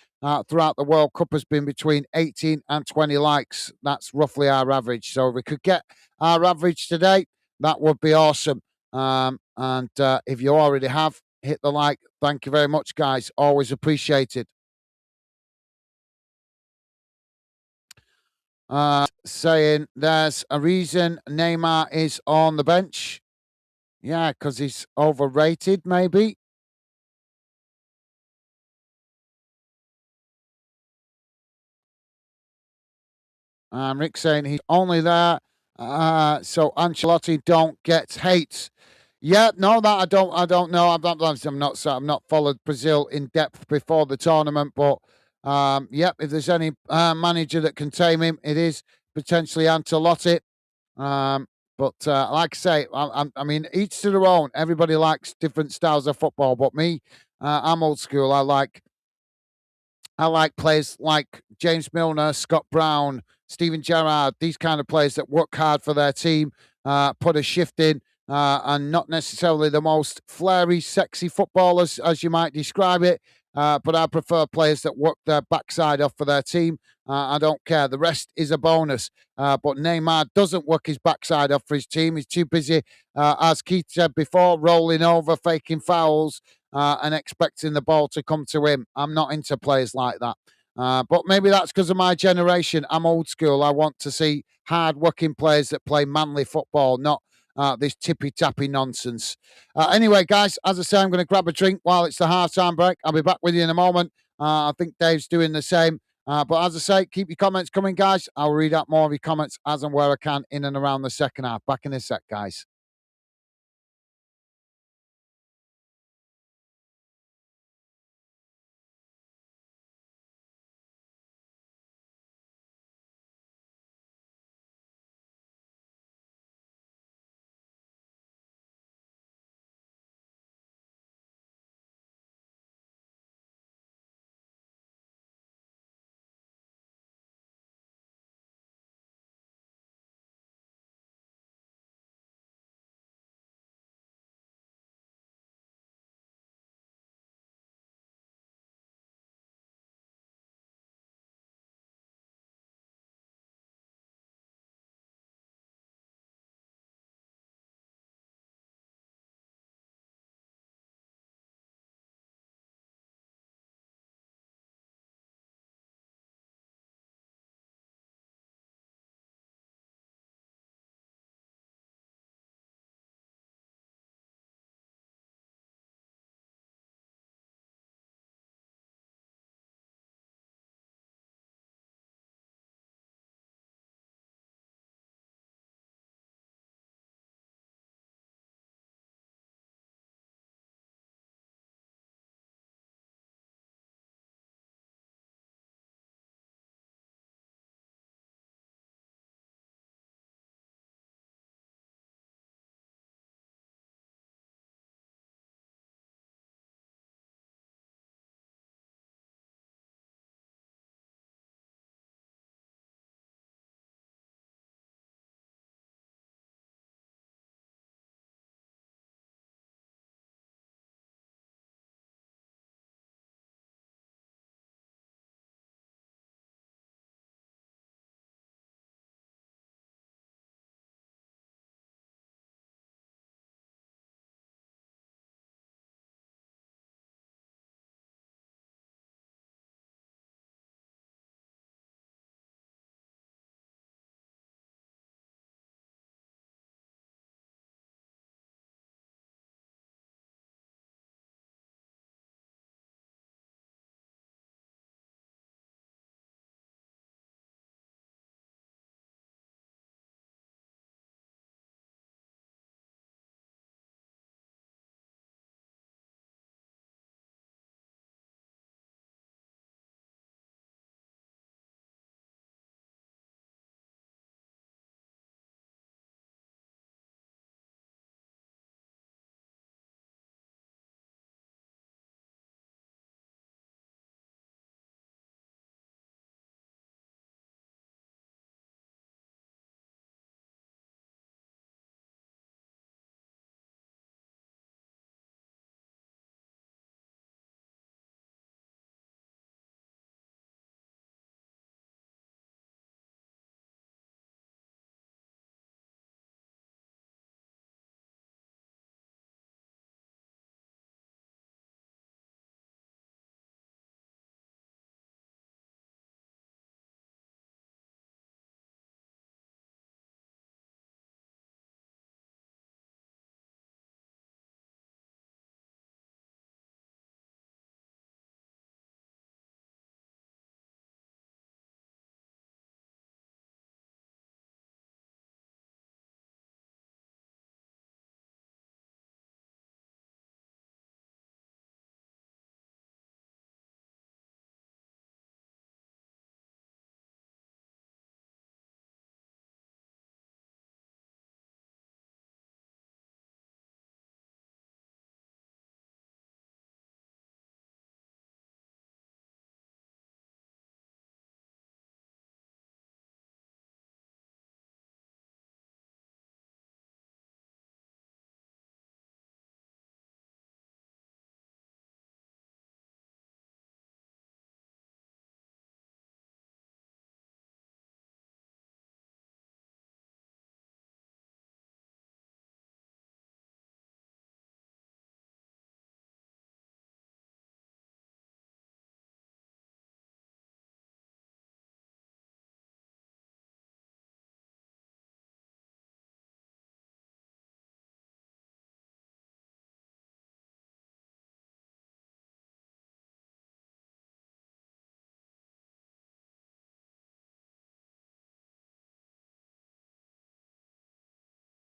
throughout the World Cup has been between 18 and 20 likes. That's roughly our average. So if we could get our average today, that would be awesome. And if you already have, hit the like. Thank you very much, guys. Always appreciated. Saying there's a reason Neymar is on the bench. Yeah, because he's overrated, maybe. Rick saying he's only there so Ancelotti don't get hate. Yeah, no, that I don't. I don't know. I'm not followed Brazil in depth before the tournament, but yep. If there's any manager that can tame him, it is potentially Ancelotti. Um, but like I say, I mean, each to their own. Everybody likes different styles of football, but me, I'm old school. I like players like James Milner, Scott Brown, Steven Gerrard, these kind of players that work hard for their team, put a shift in, and not necessarily the most flary, sexy footballers, as you might describe it. But I prefer players that work their backside off for their team. I don't care. The rest is a bonus. But Neymar doesn't work his backside off for his team. He's too busy, as Keith said before, rolling over, faking fouls, and expecting the ball to come to him. I'm not into players like that. But maybe that's because of my generation. I'm old school. I want to see hard-working players that play manly football, not this tippy-tappy nonsense. Anyway, guys, as I say, I'm going to grab a drink while it's the half-time break. I'll be back with you in a moment. I think Dave's doing the same. But as I say, keep your comments coming, guys. I'll read out more of your comments as and where I can in and around the second half. Back in a sec, guys.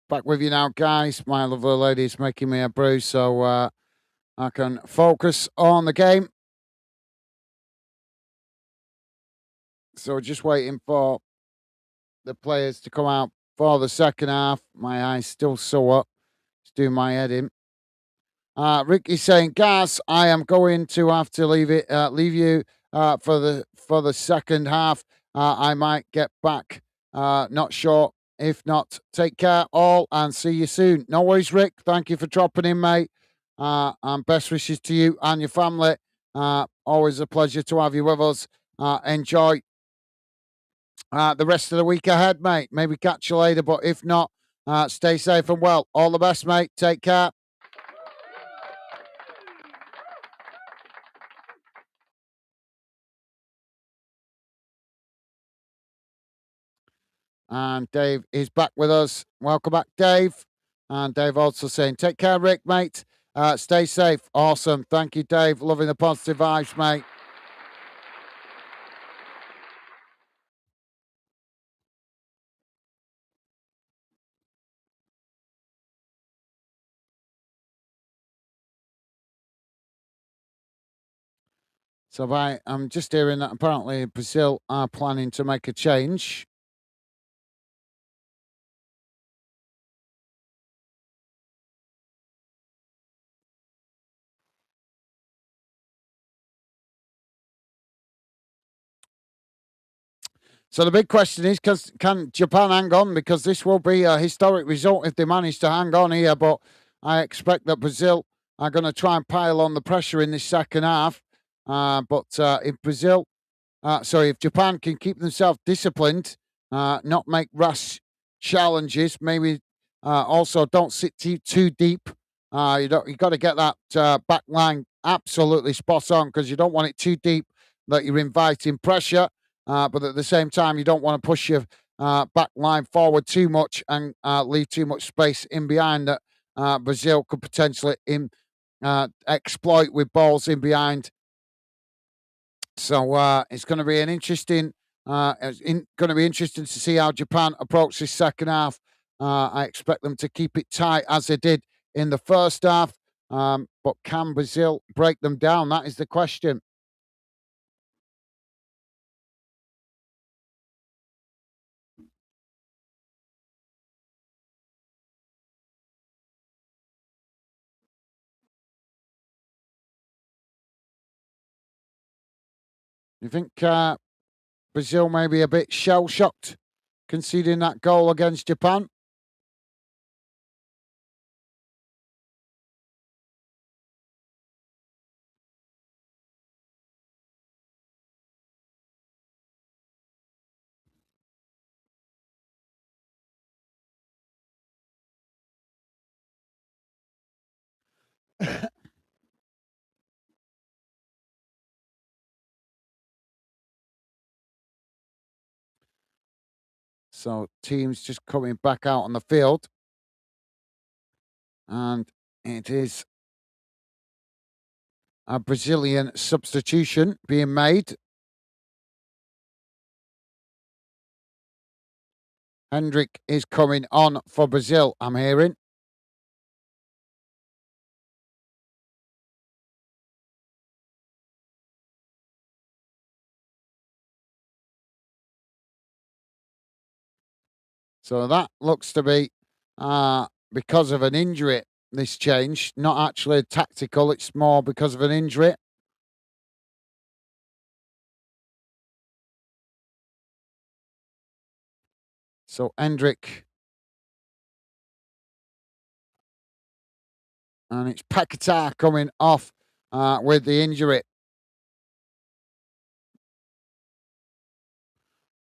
Back with you now, guys. My lovely lady is making me a brew so I can focus on the game. So just waiting for the players to come out for the second half. My eyes still sore. It's doing my head in. Rick is saying, "Gas, I am going to have to leave you for the second half. I might get back. Not sure. If not, take care all and see you soon." No worries, Rick. Thank you for dropping in, mate. And best wishes to you and your family. Always a pleasure to have you with us. Enjoy the rest of the week ahead, mate. Maybe catch you later, but if not, stay safe and well. All the best, mate. Take care. And Dave is back with us. Welcome back, Dave. And Dave also saying, take care, Rick, mate. Stay safe. Awesome. Thank you, Dave. Loving the positive vibes, mate. So I'm just hearing that apparently Brazil are planning to make a change. So the big question is, can Japan hang on? Because this will be a historic result if they manage to hang on here. But I expect that Brazil are going to try and pile on the pressure in this second half. If Japan can keep themselves disciplined, not make rash challenges, maybe also don't sit too deep. You got to get that back line absolutely spot on because you don't want it too deep that you're inviting pressure. But at the same time, you don't want to push your back line forward too much and leave too much space in behind that Brazil could potentially exploit with balls in behind. So it's going to be an interesting. Going to be interesting to see how Japan approach this second half. I expect them to keep it tight as they did in the first half. But can Brazil break them down? That is the question. You think Brazil may be a bit shell shocked conceding that goal against Japan? So teams just coming back out on the field, and it is a Brazilian substitution being made. Hendrick is coming on for Brazil, I'm hearing. So that looks to be because of an injury, this change. Not actually tactical, it's more because of an injury. So Hendrick. And it's Paquetá coming off with the injury.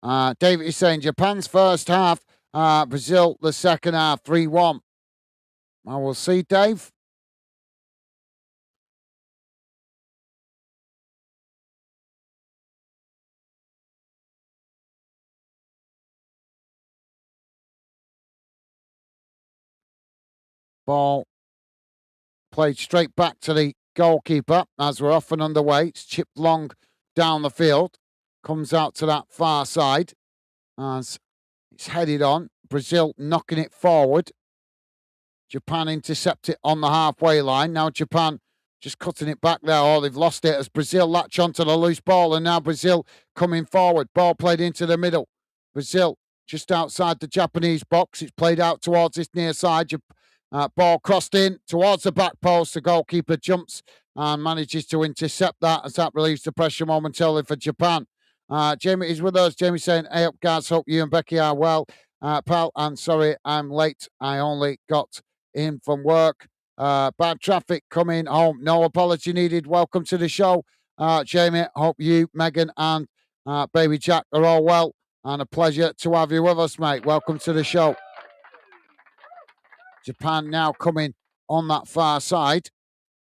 David is saying Japan's first half, Brazil the second half, 3-1. I will see, Dave. Ball played straight back to the goalkeeper as we're off and underway. It's chipped long down the field, comes out to that far side as it's headed on. Brazil knocking it forward. Japan intercept it on the halfway line. Now Japan just cutting it back there. Oh, they've lost it as Brazil latch onto the loose ball. And now Brazil coming forward. Ball played into the middle. Brazil just outside the Japanese box. It's played out towards this near side. Ball crossed in towards the back post. The goalkeeper jumps and manages to intercept that as that relieves the pressure momentarily for Japan. Jamie is with us. Jamie saying, hey up, guys. Hope you and Becky are well. Pal, I'm sorry I'm late. I only got in from work. Bad traffic coming home. No apology needed. Welcome to the show. Jamie, hope you, Megan, and baby Jack are all well. And a pleasure to have you with us, mate. Welcome to the show. Japan now coming on that far side.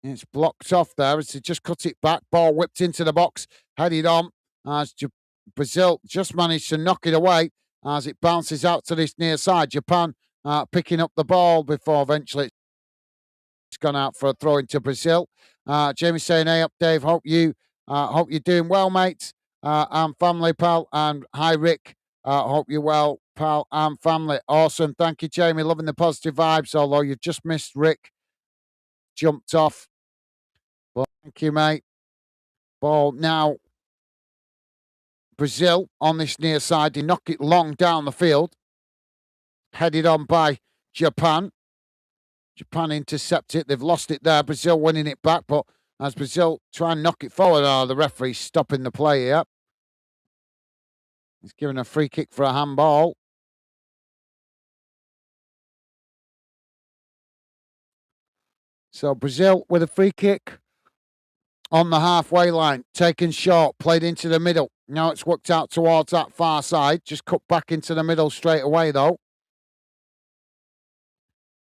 It's blocked off there as they just cut it back. Ball whipped into the box, headed on as Brazil just managed to knock it away as it bounces out to this near side. Japan picking up the ball before eventually it's gone out for a throw into Brazil. Jamie saying, hey up, Dave. Hope you're doing well, mate. And family, pal. And hi, Rick. Hope you're well, pal and family. Awesome. Thank you, Jamie. Loving the positive vibes, although you've just missed Rick. Jumped off. Well, thank you, mate. Ball now. Brazil on this near side. They knock it long down the field. Headed on by Japan. Japan intercept it. They've lost it there. Brazil winning it back, but as Brazil try and knock it forward, the referee's stopping the play here. He's giving a free kick for a handball. So Brazil with a free kick on the halfway line, taken short, played into the middle. Now it's worked out towards that far side. Just cut back into the middle straight away, though.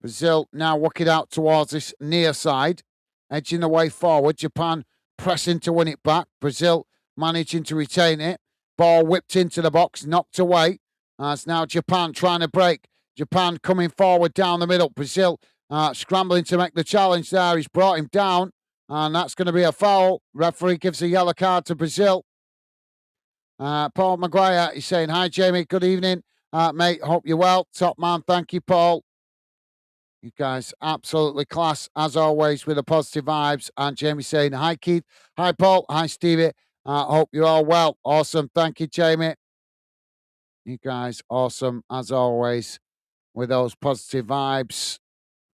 Brazil now working out towards this near side, edging the way forward. Japan pressing to win it back. Brazil managing to retain it. Ball whipped into the box, knocked away. As now Japan trying to break. Japan coming forward down the middle. Brazil scrambling to make the challenge there. He's brought him down, and that's going to be a foul. Referee gives a yellow card to Brazil. Paul Maguire is saying, hi, Jamie. Good evening, mate. Hope you're well. Top man. Thank you, Paul. You guys absolutely class, as always, with the positive vibes. And Jamie saying, hi, Keith. Hi, Paul. Hi, Stevie. Hope you're all well. Awesome. Thank you, Jamie. You guys awesome, as always, with those positive vibes.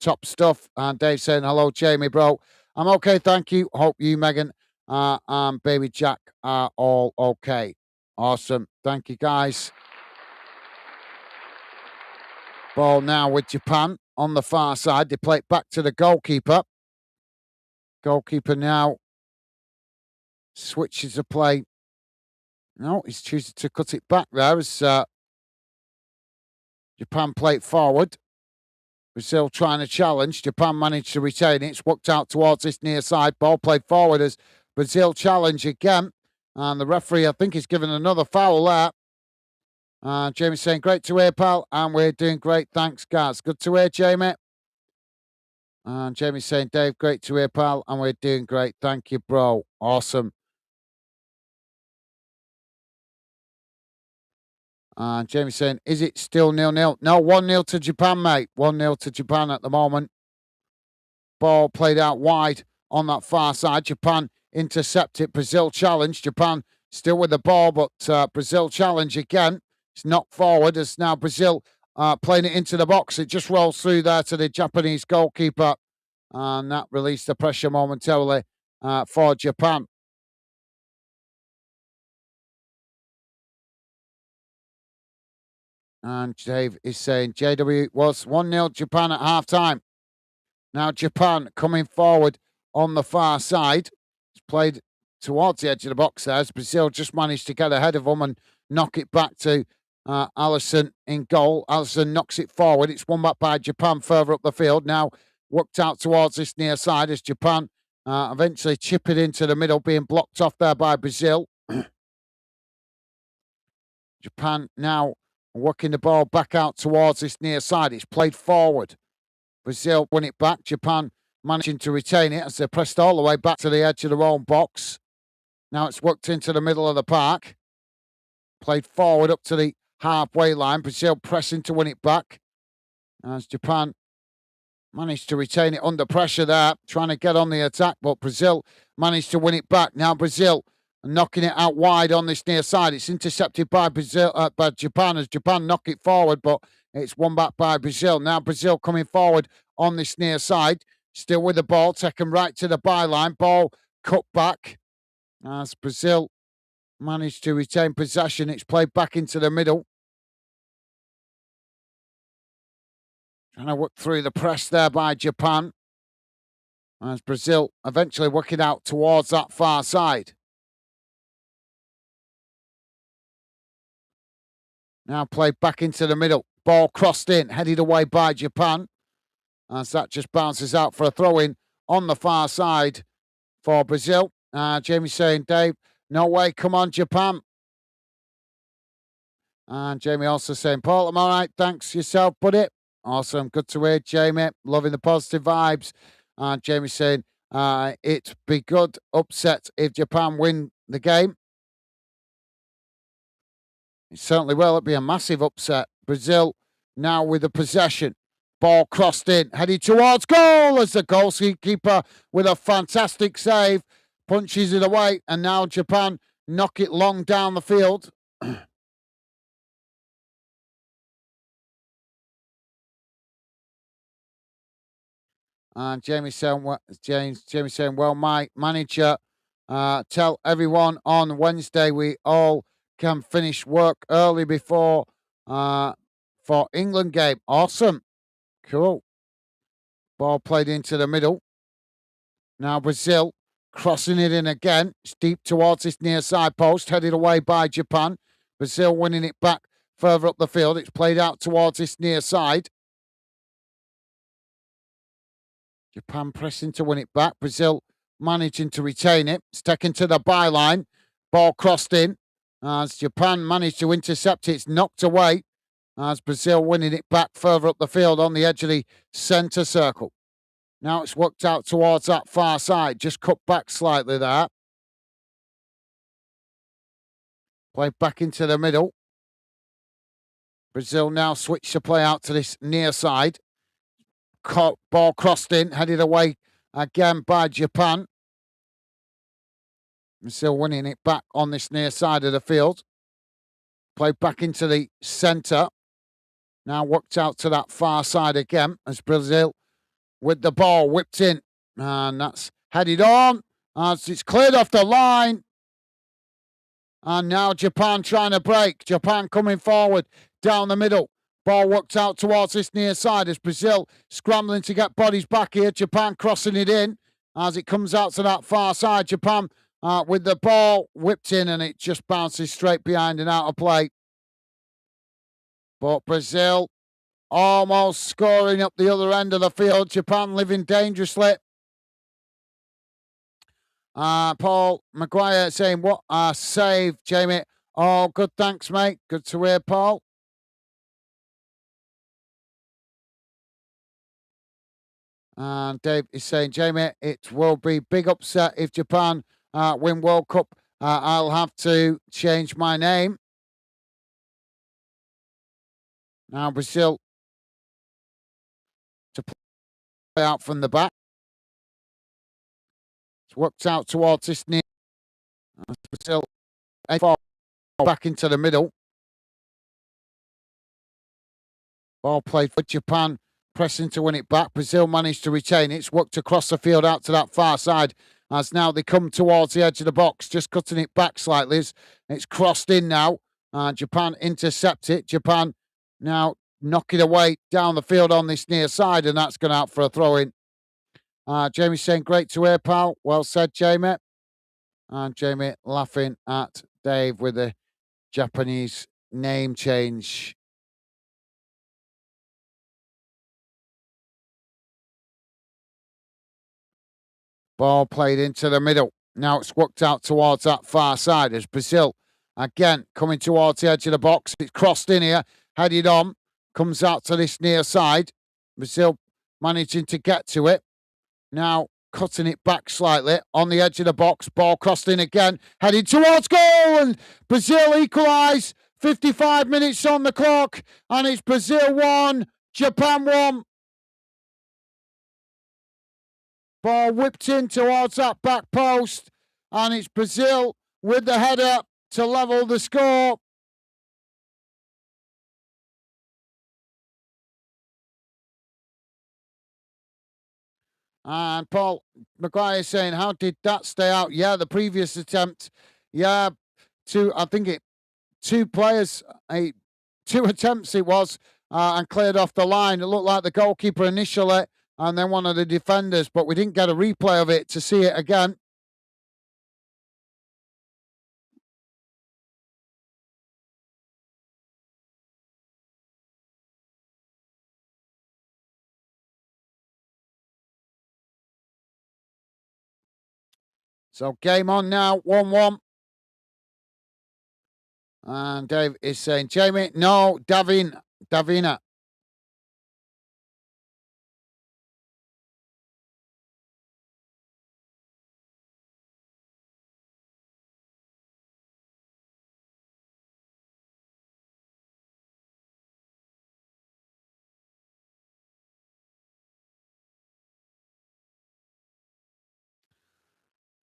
Top stuff. And Dave saying, hello, Jamie, bro. I'm okay, thank you. Hope you, Megan, and baby Jack are all okay. Awesome. Thank you, guys. Ball now with Japan on the far side. They play it back to the goalkeeper. Goalkeeper now switches the play. No, he's choosing to cut it back there as Japan play it forward. Brazil trying to challenge. Japan managed to retain it. It's worked out towards this near side. Ball played forward as Brazil challenge again. And the referee, I think, is giving another foul there. Jamie saying, great to hear, pal. And we're doing great. Thanks, guys. Good to hear, Jamie. And Jamie saying, Dave, great to hear, pal. And we're doing great. Thank you, bro. Awesome. And Jamie saying, is it still 0-0? No, 1-0 to Japan, mate. 1-0 to Japan at the moment. Ball played out wide on that far side. Japan intercepted. Brazil challenge. Japan still with the ball, but Brazil challenge again. It's knocked forward as now Brazil playing it into the box. It just rolls through there to the Japanese goalkeeper. And that released the pressure momentarily for Japan. And Dave is saying JW was 1-0 Japan at half-time. Now Japan coming forward on the far side. It's played towards the edge of the box there as Brazil just managed to get ahead of them and knock it back to Alisson in goal. Alisson knocks it forward. It's won back by Japan further up the field. Now worked out towards this near side as Japan eventually chip it into the middle, being blocked off there by Brazil. Japan now working the ball back out towards this near side. It's played forward. Brazil won it back. Japan managing to retain it as they pressed all the way back to the edge of their own box. Now it's worked into the middle of the park. Played forward up to the halfway line. Brazil pressing to win it back. As Japan Managed to retain it under pressure there, trying to get on the attack, but Brazil managed to win it back. Now Brazil knocking it out wide on this near side. It's intercepted by by Japan as Japan knock it forward, but it's won back by Brazil. Now Brazil coming forward on this near side, still with the ball, taken right to the byline. Ball cut back as Brazil managed to retain possession. It's played back into the middle. Trying to work through the press there by Japan. As Brazil eventually working out towards that far side. Now played back into the middle. Ball crossed in, headed away by Japan. As that just bounces out for a throw-in on the far side for Brazil. Jamie saying, Dave, no way, come on, Japan. And Jamie also saying, Paul, I'm all right, thanks yourself, buddy. Awesome, good to hear, Jamie. Loving the positive vibes. And Jamie saying, it'd be good upset if Japan win the game. It certainly will. It'd be a massive upset. Brazil now with the possession. Ball crossed in, headed towards goal as the goalkeeper with a fantastic save punches it away. And now Japan knock it long down the field. And Jamie saying, well, my manager, tell everyone on Wednesday we all can finish work early before for England game. Awesome. Cool. Ball played into the middle. Now Brazil crossing it in again. It's deep towards this near side post, headed away by Japan. Brazil winning it back further up the field. It's played out towards this near side. Japan pressing to win it back. Brazil managing to retain it. It's taken to the byline. Ball crossed in. As Japan managed to intercept it, it's knocked away. As Brazil winning it back further up the field on the edge of the centre circle. Now it's worked out towards that far side. Just cut back slightly there. Played back into the middle. Brazil now switch to play out to this near side. Ball crossed in, headed away again by Japan. Still winning it back on this near side of the field. Played back into the centre. Now worked out to that far side again as Brazil with the ball whipped in. And that's headed on as it's cleared off the line. And now Japan trying to break. Japan coming forward down the middle. Ball worked out towards this near side as Brazil scrambling to get bodies back here. Japan crossing it in as it comes out to that far side. Japan with the ball whipped in and it just bounces straight behind and out of play. But Brazil almost scoring up the other end of the field. Japan living dangerously. Paul Maguire saying, what a save, Jamie. Oh, good, thanks, mate. Good to hear, Paul. And Dave is saying, Jamie, it will be big upset if Japan win World Cup. I'll have to change my name. Now Brazil to play out from the back. It's worked out towards this near. Brazil back into the middle. Ball played for Japan. Pressing to win it back. Brazil managed to retain it. It's worked across the field out to that far side as now they come towards the edge of the box, just cutting it back slightly. It's crossed in now. Japan intercept it. Japan now knock it away down the field on this near side, and that's gone out for a throw-in. Jamie saying, great to hear, pal. Well said, Jamie. And Jamie laughing at Dave with the Japanese name change. Ball played into the middle. Now it's worked out towards that far side as Brazil, again, coming towards the edge of the box. It's crossed in here, headed on, comes out to this near side. Brazil managing to get to it. Now cutting it back slightly on the edge of the box. Ball crossed in again, headed towards goal. And Brazil equalise. 55 minutes on the clock. And it's Brazil 1, Japan 1. Ball whipped in towards that back post. And it's Brazil with the header to level the score. And Paul Maguire saying, how did that stay out? Yeah, the previous attempt. Yeah, two players, two attempts it was, and cleared off the line. It looked like the goalkeeper initially and then one of the defenders, but we didn't get a replay of it to see it again. So game on now, 1-1. And Dave is saying, Jamie, no, Davina.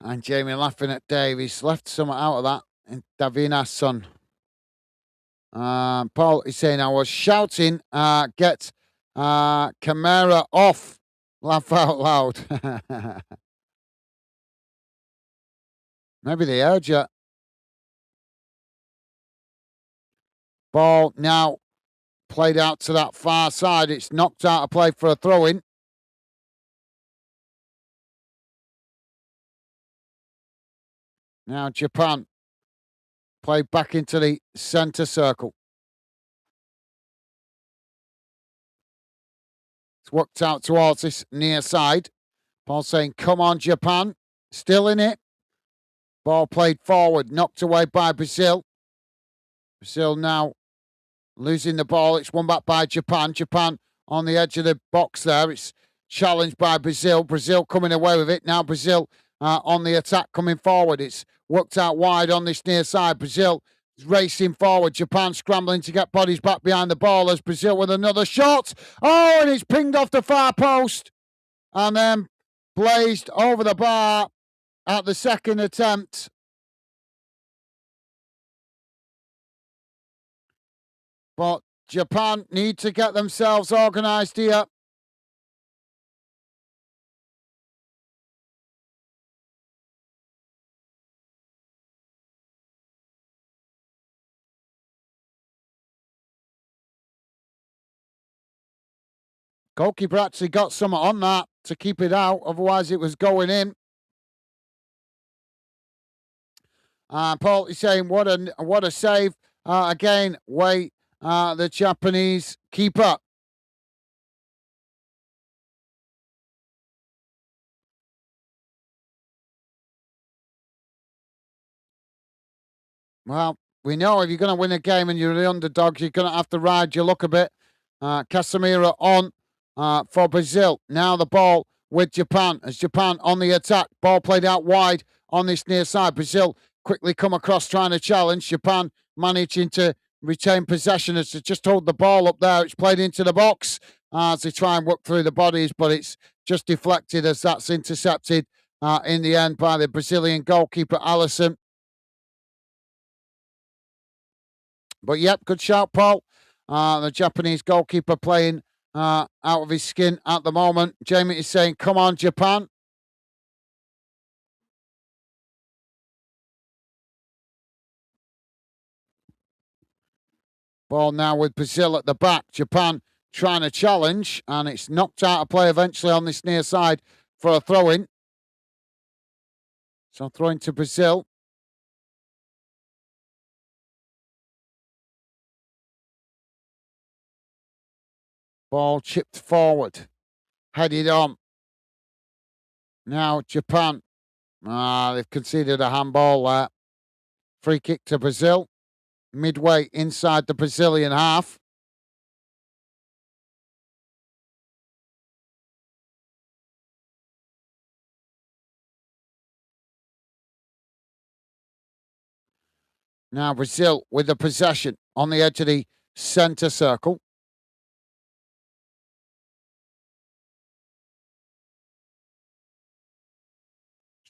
And Jamie laughing at Dave. He's left something out of that. And Davina's son. Paul is saying, I was shouting, get Camara off. Laugh out loud. Maybe they heard you. Ball now played out to that far side. It's knocked out of play for a throw-in. Now Japan played back into the centre circle. It's worked out towards this near side. Paul saying, come on, Japan. Still in it. Ball played forward, knocked away by Brazil. Brazil now losing the ball. It's won back by Japan. Japan on the edge of the box there. It's challenged by Brazil. Brazil coming away with it. Now Brazil on the attack coming forward. It's worked out wide on this near side. Brazil is racing forward. Japan scrambling to get bodies back behind the ball as Brazil with another shot. Oh, and it's pinged off the far post and then blazed over the bar at the second attempt. But Japan need to get themselves organised here. Goalkeeper actually got some on that to keep it out. Otherwise, it was going in. Paul is saying, what a save. Again, Wait, the Japanese keeper. Well, we know if you're going to win a game and you're the underdog, you're going to have to ride your luck a bit. Casemiro on for Brazil. Now the ball with Japan as Japan on the attack. Ball played out wide on this near side. Brazil quickly come across trying to challenge. Japan managing to retain possession as to just hold the ball up there. It's played into the box as they try and work through the bodies, but it's just deflected as that's intercepted in the end by the Brazilian goalkeeper, Alisson. But yep, good shout, Paul. The Japanese goalkeeper playing out of his skin at the moment. Jamie is saying, come on, Japan. Ball now with Brazil at the back. Japan trying to challenge, and it's knocked out of play eventually on this near side for a throw-in. So throwing to Brazil. Ball chipped forward. Headed on. Now Japan. They've conceded a handball there. Free kick to Brazil. Midway inside the Brazilian half. Now Brazil with the possession on the edge of the centre circle.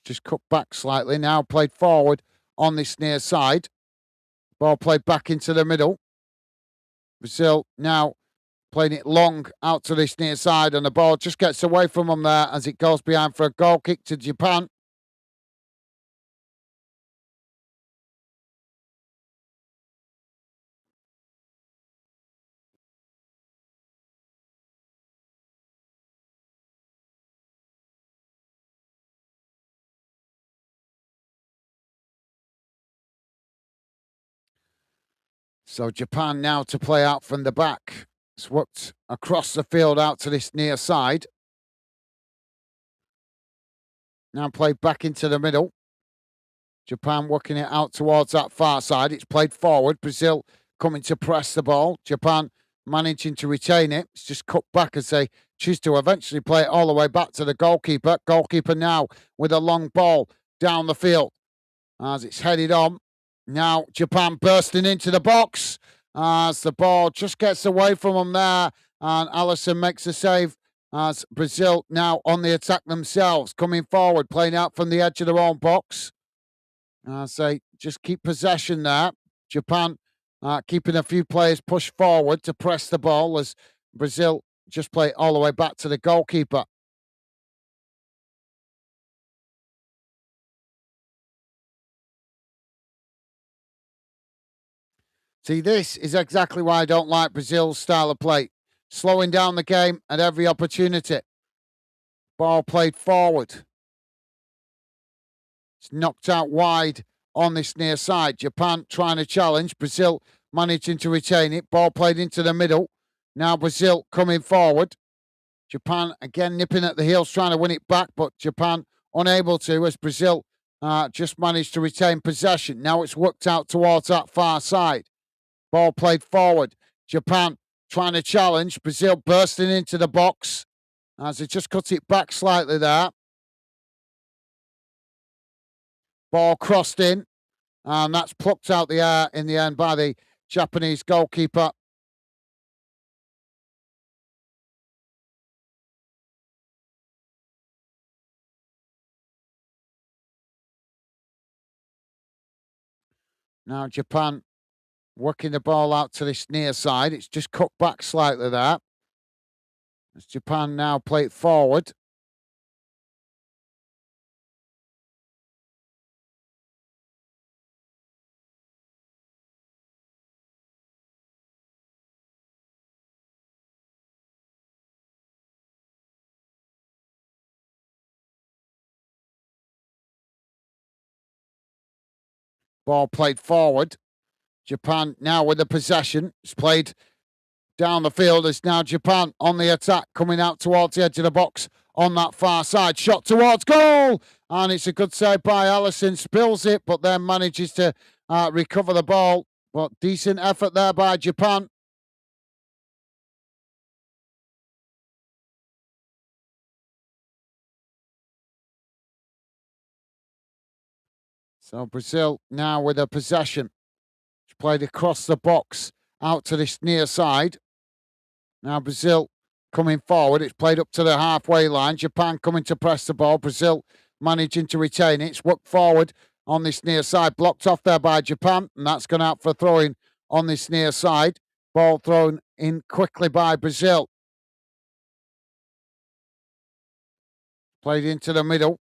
Just cut back slightly. Now played forward on this near side. Ball played back into the middle. Brazil now playing it long out to this near side, and the ball just gets away from them there as it goes behind for a goal kick to Japan. So Japan now to play out from the back. Swept across the field out to this near side. Now played back into the middle. Japan working it out towards that far side. It's played forward. Brazil coming to press the ball. Japan managing to retain it. It's just cut back as they choose to eventually play it all the way back to the goalkeeper. Goalkeeper now with a long ball down the field as it's headed on. Now Japan bursting into the box as the ball just gets away from them there, and Allison makes a save as Brazil now on the attack themselves, coming forward, playing out from the edge of their own box. As they just keep possession there. Japan keeping a few players pushed forward to press the ball as Brazil just play all the way back to the goalkeeper. See, this is exactly why I don't like Brazil's style of play. Slowing down the game at every opportunity. Ball played forward. It's knocked out wide on this near side. Japan trying to challenge. Brazil managing to retain it. Ball played into the middle. Now Brazil coming forward. Japan again nipping at the heels, trying to win it back, but Japan unable to as Brazil just managed to retain possession. Now it's worked out towards that far side. Ball played forward. Japan trying to challenge. Brazil bursting into the box as they just cut it back slightly there. Ball crossed in, and that's plucked out the air in the end by the Japanese goalkeeper. Now Japan working the ball out to this near side. It's just cut back slightly there. As Japan now play it forward. Ball played forward. Japan now with the possession. It's played down the field. It's now Japan on the attack, coming out towards the edge of the box on that far side. Shot towards goal. And it's a good save by Allison. Spills it, but then manages to recover the ball. But decent effort there by Japan. So Brazil now with a possession. It's played across the box out to this near side. Now Brazil coming forward. It's played up to the halfway line. Japan coming to press the ball. Brazil managing to retain it. It's worked forward on this near side. Blocked off there by Japan. And that's gone out for a throw-in on this near side. Ball thrown in quickly by Brazil. Played into the middle.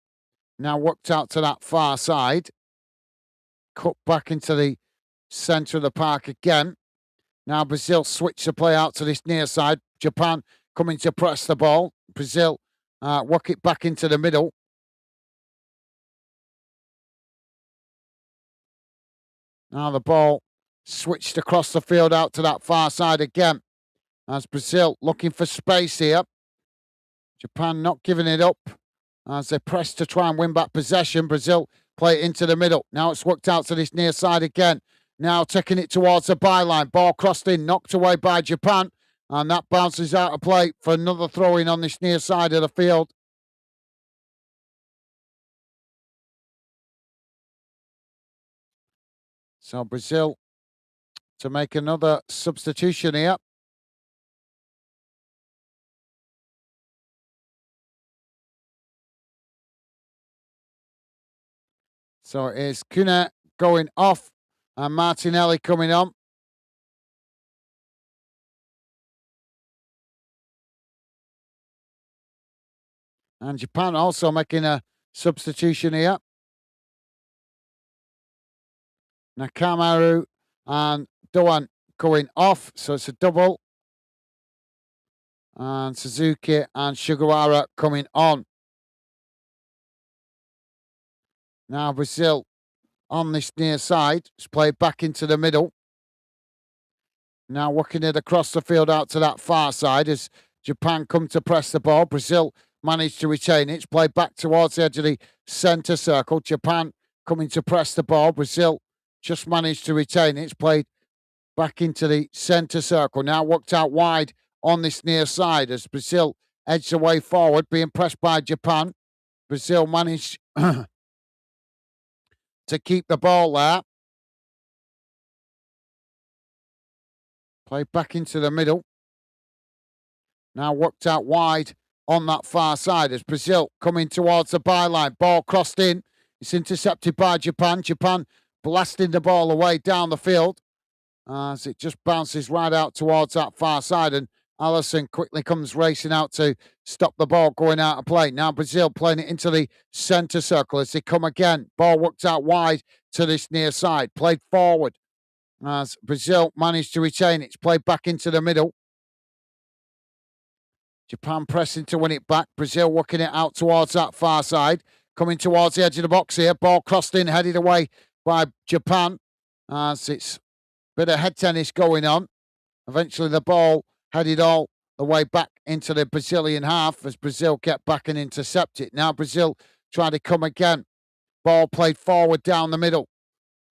Now worked out to that far side. Cut back into the centre of the park again. Now Brazil switch the play out to this near side. Japan coming to press the ball. Brazil work it back into the middle. Now the ball switched across the field out to that far side again. As Brazil looking for space here. Japan not giving it up as they press to try and win back possession. Brazil play it into the middle. Now it's worked out to this near side again. Now taking it towards the byline. Ball crossed in, knocked away by Japan. And that bounces out of play for another throw-in on this near side of the field. So Brazil to make another substitution here. So it's Kuna going off and Martinelli coming on. And Japan also making a substitution here. Nakamaru and Doan going off. So it's a double. And Suzuki and Sugawara coming on. Now Brazil on this near side. It's played back into the middle. Now working it across the field out to that far side as Japan come to press the ball. Brazil managed to retain it. It's played back towards the edge of the centre circle. Japan coming to press the ball. Brazil just managed to retain it. It's played back into the centre circle. Now worked out wide on this near side as Brazil edged away forward, being pressed by Japan. Brazil managed to keep the ball there. Played back into the middle. Now worked out wide on that far side as Brazil coming towards the byline. Ball crossed in. It's intercepted by Japan. Japan blasting the ball away down the field as it just bounces right out towards that far side. And Allison quickly comes racing out to stop the ball going out of play. Now Brazil playing it into the centre circle as they come again. Ball worked out wide to this near side. Played forward as Brazil managed to retain it. It's played back into the middle. Japan pressing to win it back. Brazil working it out towards that far side. Coming towards the edge of the box here. Ball crossed in, headed away by Japan. As it's a bit of head tennis going on. Eventually the ball headed all the way back into the Brazilian half as Brazil kept back and intercept it. Now Brazil trying to come again. Ball played forward down the middle.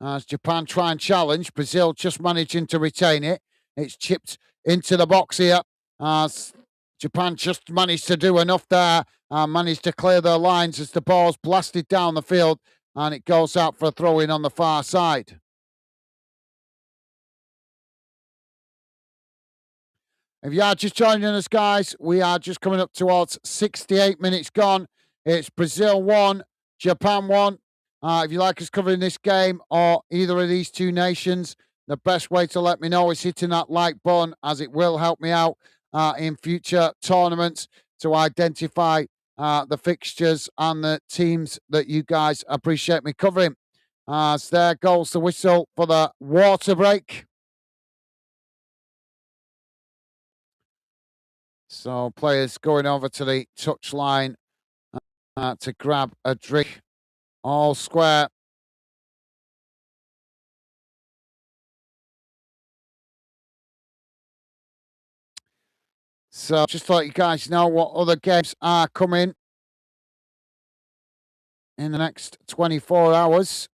As Japan try and challenge. Brazil just managing to retain it. It's chipped into the box here. As Japan just managed to do enough there and managed to clear their lines as the ball's blasted down the field and it goes out for a throw-in on the far side. If you are just joining us, guys, we are just coming up towards 68 minutes gone. It's Brazil 1, Japan 1. If you like us covering this game or either of these two nations, the best way to let me know is hitting that like button as it will help me out in future tournaments to identify the fixtures and the teams that you guys appreciate me covering. As there goes the whistle for the water break. So players going over to the touchline to grab a drink. All square. So just to let you guys know what other games are coming in the next 24 hours.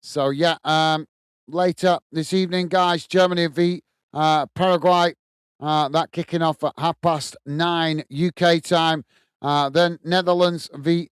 So yeah, later this evening, guys, Germany v Paraguay. That kicking off at 9:30 UK time. Then Netherlands v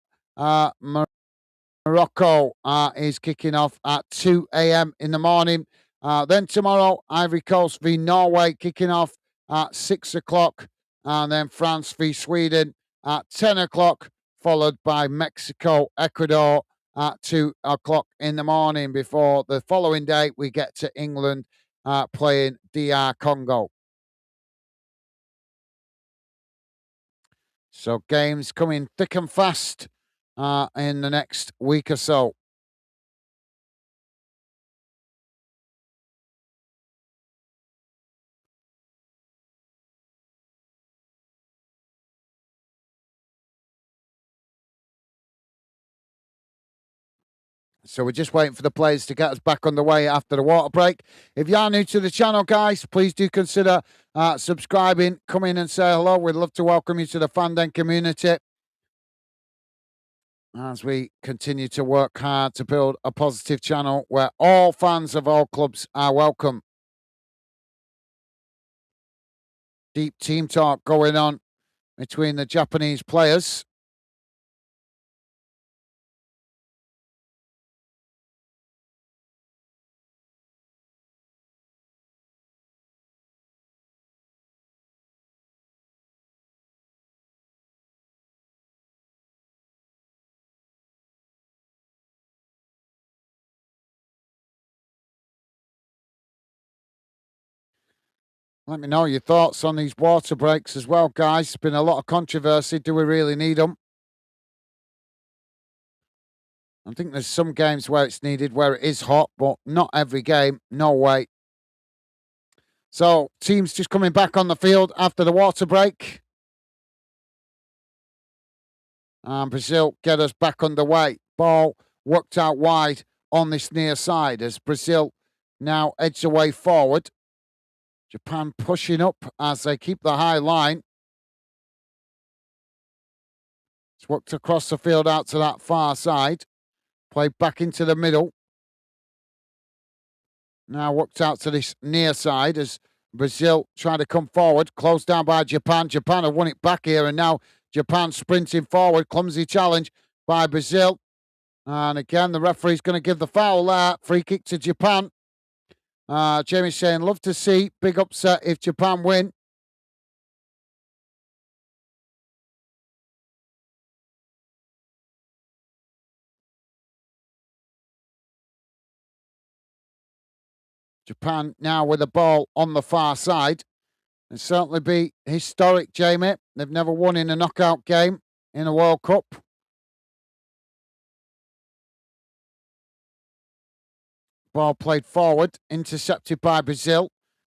Morocco is kicking off at 2 a.m. in the morning. Then tomorrow, Ivory Coast v Norway kicking off at 6 o'clock. And then France v Sweden at 10 o'clock, followed by Mexico, Ecuador at 2 o'clock in the morning. Before the following day, we get to England playing DR Congo. So games coming thick and fast in the next week or so. So we're just waiting for the players to get us back on the way after the water break. If you are new to the channel, guys, please do consider subscribing. Come in and say hello. We'd love to welcome you to the Fanden community as we continue to work hard to build a positive channel where all fans of all clubs are welcome. Deep team talk going on between the Japanese players. Let me know your thoughts on these water breaks as well, guys. It's been a lot of controversy. Do we really need them? I think there's some games where it's needed, where it is hot, but not every game. No way. So, teams just coming back on the field after the water break. And Brazil get us back underway. Ball worked out wide on this near side as Brazil now edge away forward. Japan pushing up as they keep the high line. It's worked across the field out to that far side. Played back into the middle. Now worked out to this near side as Brazil trying to come forward. Closed down by Japan. Japan have won it back here, and now Japan sprinting forward. Clumsy challenge by Brazil. And again, the referee's going to give the foul there. Free kick to Japan. Jamie's saying, love to see. Big upset if Japan win. Japan now with the ball on the far side. It'll certainly be historic, Jamie. They've never won in a knockout game in a World Cup. Ball played forward, intercepted by Brazil.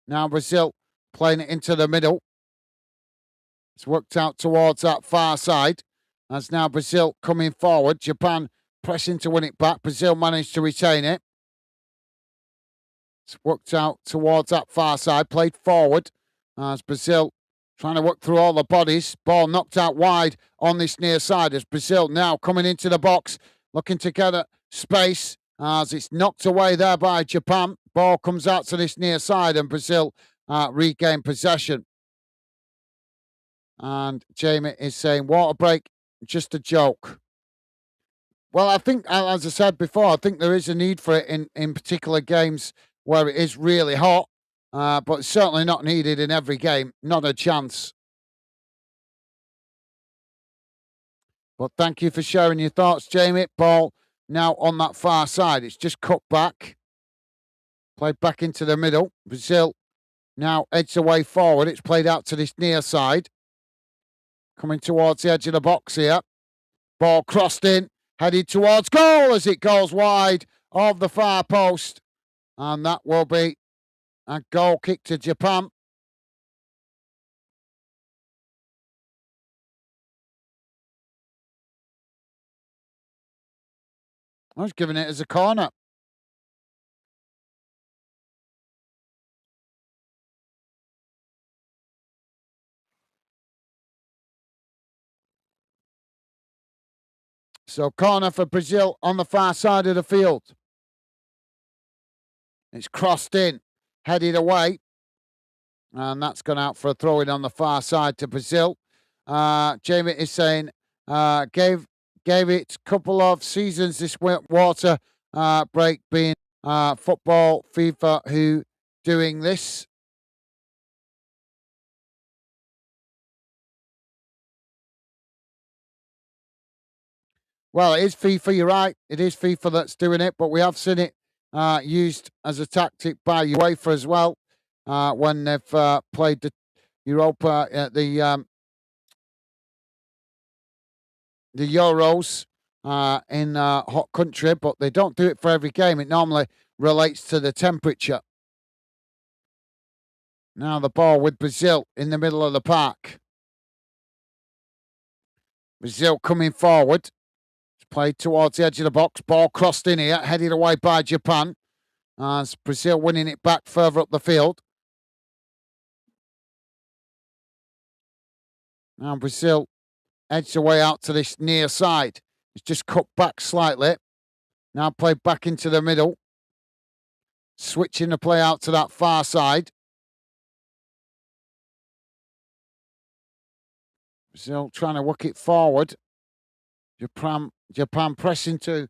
Now Brazil playing it into the middle. It's worked out towards that far side. As now Brazil coming forward. Japan pressing to win it back. Brazil managed to retain it. It's worked out towards that far side. Played forward as Brazil trying to work through all the bodies. Ball knocked out wide on this near side as Brazil now coming into the box. Looking to get a space as it's knocked away there by Japan. Ball comes out to this near side and Brazil regain possession. And Jamie is saying, water break, just a joke. Well, I think, as I said before, I think there is a need for it in particular games where it is really hot, but it's certainly not needed in every game. Not a chance. But thank you for sharing your thoughts, Jamie. Ball now on that far side. It's just cut back. Played back into the middle. Brazil now edged away forward. It's played out to this near side. Coming towards the edge of the box here. Ball crossed in. Headed towards goal as it goes wide of the far post. And that will be a goal kick to Japan. I was giving it as a corner. So corner for Brazil on the far side of the field. It's crossed in, headed away. And that's gone out for a throw in on the far side to Brazil. Jamie is saying, gave it a couple of seasons this water break being football, FIFA, who doing this. Well, it is FIFA, you're right. It is FIFA that's doing it, but we have seen it used as a tactic by UEFA as well when they've played the Europa, the Euros in hot country, but they don't do it for every game. It normally relates to the temperature. Now the ball with Brazil in the middle of the park. Brazil coming forward. It's played towards the edge of the box. Ball crossed in here, headed away by Japan. As Brazil winning it back further up the field. Now Brazil edged away out to this near side. It's just cut back slightly. Now played back into the middle. Switching the play out to that far side. Brazil trying to work it forward. Japan pressing to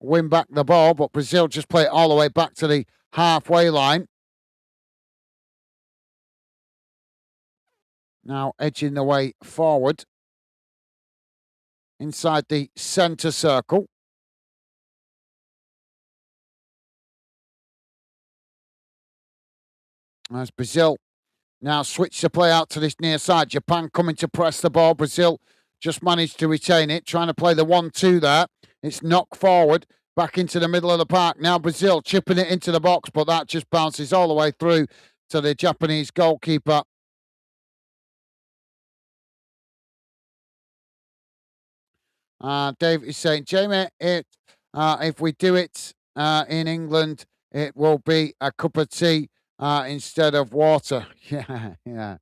win back the ball, but Brazil just play it all the way back to the halfway line. Now edging the way forward. Inside the centre circle. As Brazil Now switch the play out to this near side. Japan coming to press the ball. Brazil just managed to retain it, trying to play the 1-2 there. It's knocked forward, back into the middle of the park. Now Brazil chipping it into the box, but that just bounces all the way through to the Japanese goalkeeper. Dave is saying, Jamie, if we do it in England, it will be a cup of tea instead of water. Yeah, yeah,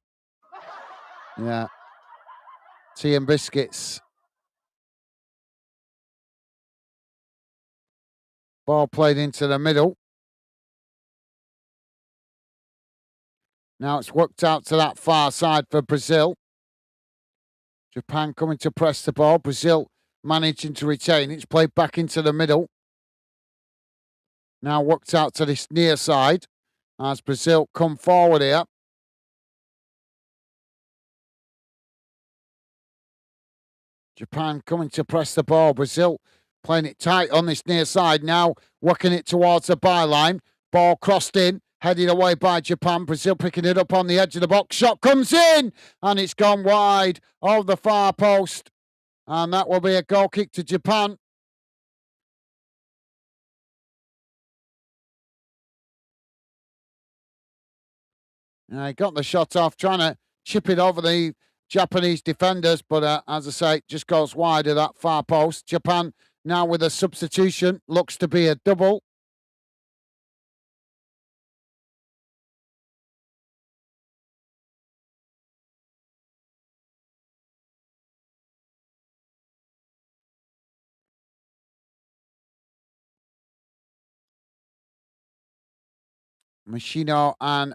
yeah. Tea and biscuits. Ball played into the middle. Now it's worked out to that far side for Brazil. Japan coming to press the ball. Brazil managing to retain it. It's played back into the middle. Now worked out to this near side as Brazil come forward here. Japan coming to press the ball. Brazil playing it tight on this near side. Now working it towards the byline. Ball crossed in, headed away by Japan. Brazil picking it up on the edge of the box. Shot comes in, and it's gone wide of the far post. And that will be a goal kick to Japan. He got the shot off, trying to chip it over the Japanese defenders, but as I say, it just goes wide of that far post. Japan now with a substitution, looks to be a double. Machino and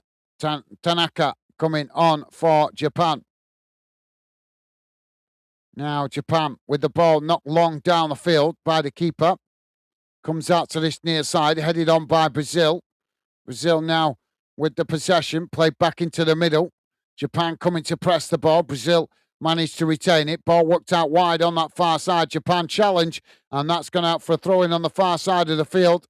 Tanaka coming on for Japan. Now Japan with the ball knocked long down the field by the keeper. Comes out to this near side, headed on by Brazil. Brazil now with the possession, played back into the middle. Japan coming to press the ball. Brazil managed to retain it. Ball worked out wide on that far side. Japan challenge, and that's gone out for a throw in on the far side of the field.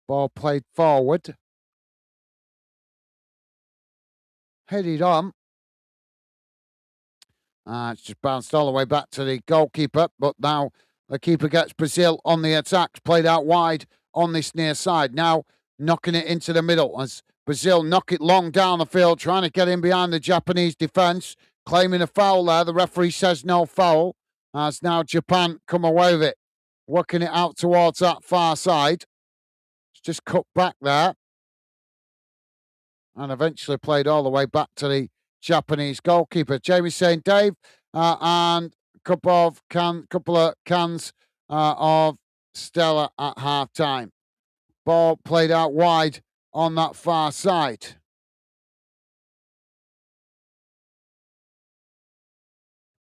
Ball played forward. Headed on. It's just bounced all the way back to the goalkeeper, but now the keeper gets Brazil on the attack. Played out wide on this near side. Now knocking it into the middle as Brazil knock it long down the field, trying to get in behind the Japanese defence, claiming a foul there. The referee says no foul, as now Japan come away with it, working it out towards that far side. It's just cut back there and eventually played all the way back to the Japanese goalkeeper. Jamie's saying, Dave, and a couple of cans of Stella at half time. Ball played out wide on that far side.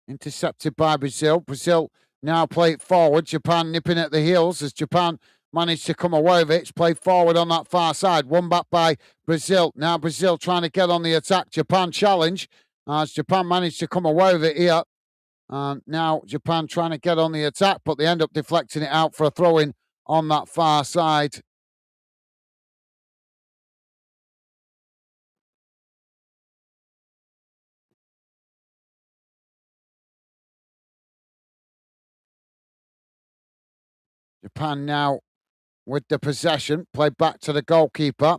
Intercepted by Brazil. Brazil now play it forward. Japan nipping at the heels as Japan managed to come away with it. It's played forward on that far side. Won back by Brazil. Now Brazil trying to get on the attack. Japan challenge as Japan managed to come away with it here. Now Japan trying to get on the attack, but they end up deflecting it out for a throw-in on that far side. Japan now with the possession, played back to the goalkeeper.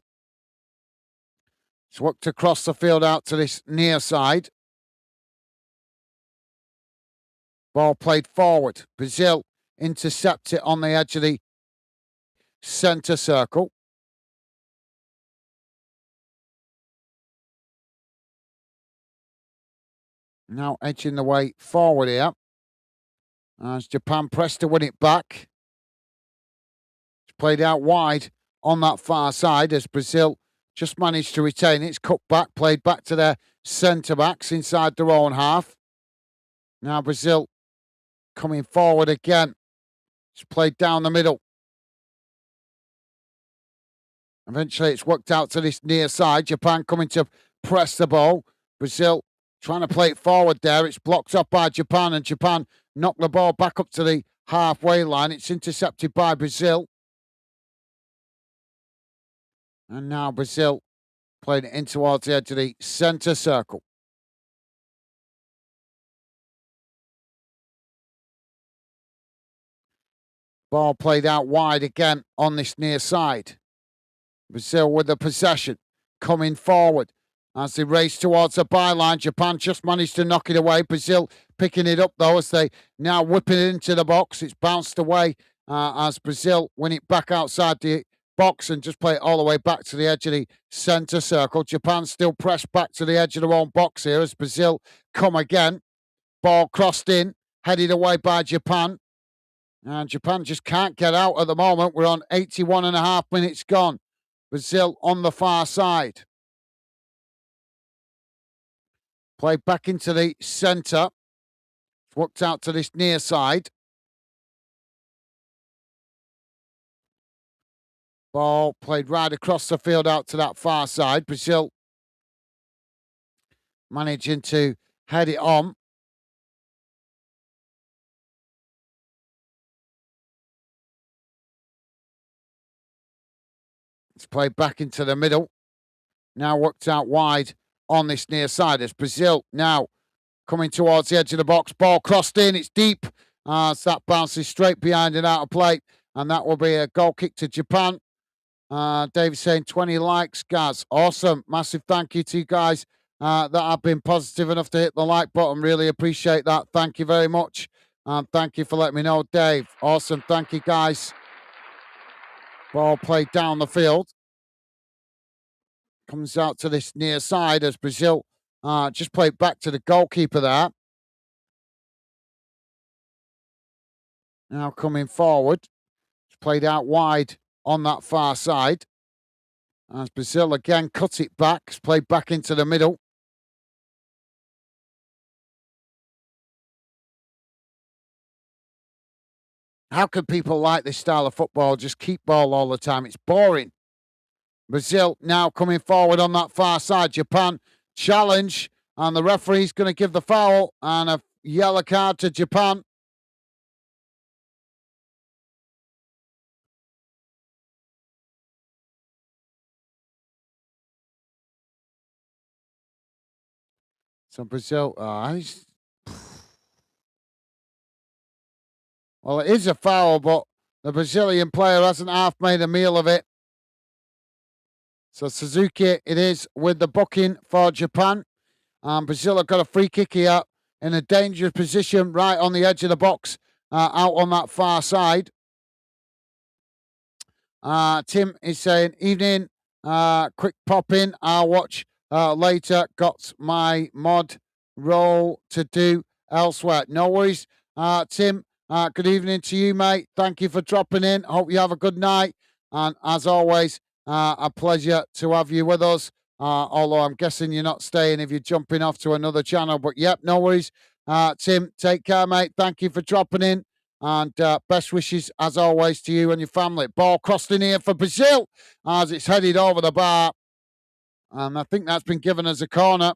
It's worked across the field out to this near side. Ball played forward. Brazil intercept it on the edge of the centre circle. Now edging the way forward here. As Japan pressed to win it back. It's played out wide on that far side as Brazil just managed to retain it. It's cut back, played back to their centre backs inside their own half. Now Brazil coming forward again. It's played down the middle. Eventually it's worked out to this near side. Japan coming to press the ball. Brazil trying to play it forward there. It's blocked up by Japan, and Japan knocked the ball back up to the halfway line. It's intercepted by Brazil. And now Brazil playing it in towards the edge of the centre circle. Ball played out wide again on this near side. Brazil with the possession, coming forward as they race towards the byline. Japan just managed to knock it away. Brazil picking it up, though, as they now whipping it into the box. It's bounced away as Brazil win it back outside the box and just play it all the way back to the edge of the centre circle. Japan still pressed back to the edge of their own box here as Brazil come again. Ball crossed in, headed away by Japan. And Japan just can't get out at the moment. We're on 81 and a half minutes gone. Brazil on the far side. Played back into the centre. Worked out to this near side. Ball played right across the field out to that far side. Brazil managing to head it on. It's played back into the middle. Now worked out wide on this near side as Brazil now coming towards the edge of the box. Ball crossed in. It's deep. So that bounces straight behind and out of play. And that will be a goal kick to Japan. David saying 20 likes, Gaz. Awesome. Massive thank you to you guys that have been positive enough to hit the like button. Really appreciate that. Thank you very much. Thank you for letting me know, Dave. Awesome. Thank you, guys. Ball played down the field. Comes out to this near side as Brazil just played back to the goalkeeper there. Now coming forward. It's played out wide on that far side. As Brazil again cut it back. It's played back into the middle. How can people like this style of football just keep ball all the time? It's boring. Brazil now coming forward on that far side. Japan challenge, and the referee's going to give the foul and a yellow card to Japan. So Brazil, well, it is a foul, but the Brazilian player hasn't half made a meal of it. So Suzuki, it is with the booking for Japan. Brazil have got a free kick here in a dangerous position right on the edge of the box, out on that far side. Tim is saying, evening, quick pop in. I'll watch later. Got my mod role to do elsewhere. No worries, Tim. Good evening to you, mate. Thank you for dropping in. Hope you have a good night. And as always, a pleasure to have you with us. Although I'm guessing you're not staying if you're jumping off to another channel. But yep, no worries. Tim, take care, mate. Thank you for dropping in. And best wishes, as always, to you and your family. Ball crossed in here for Brazil as it's headed over the bar. And I think that's been given as a corner.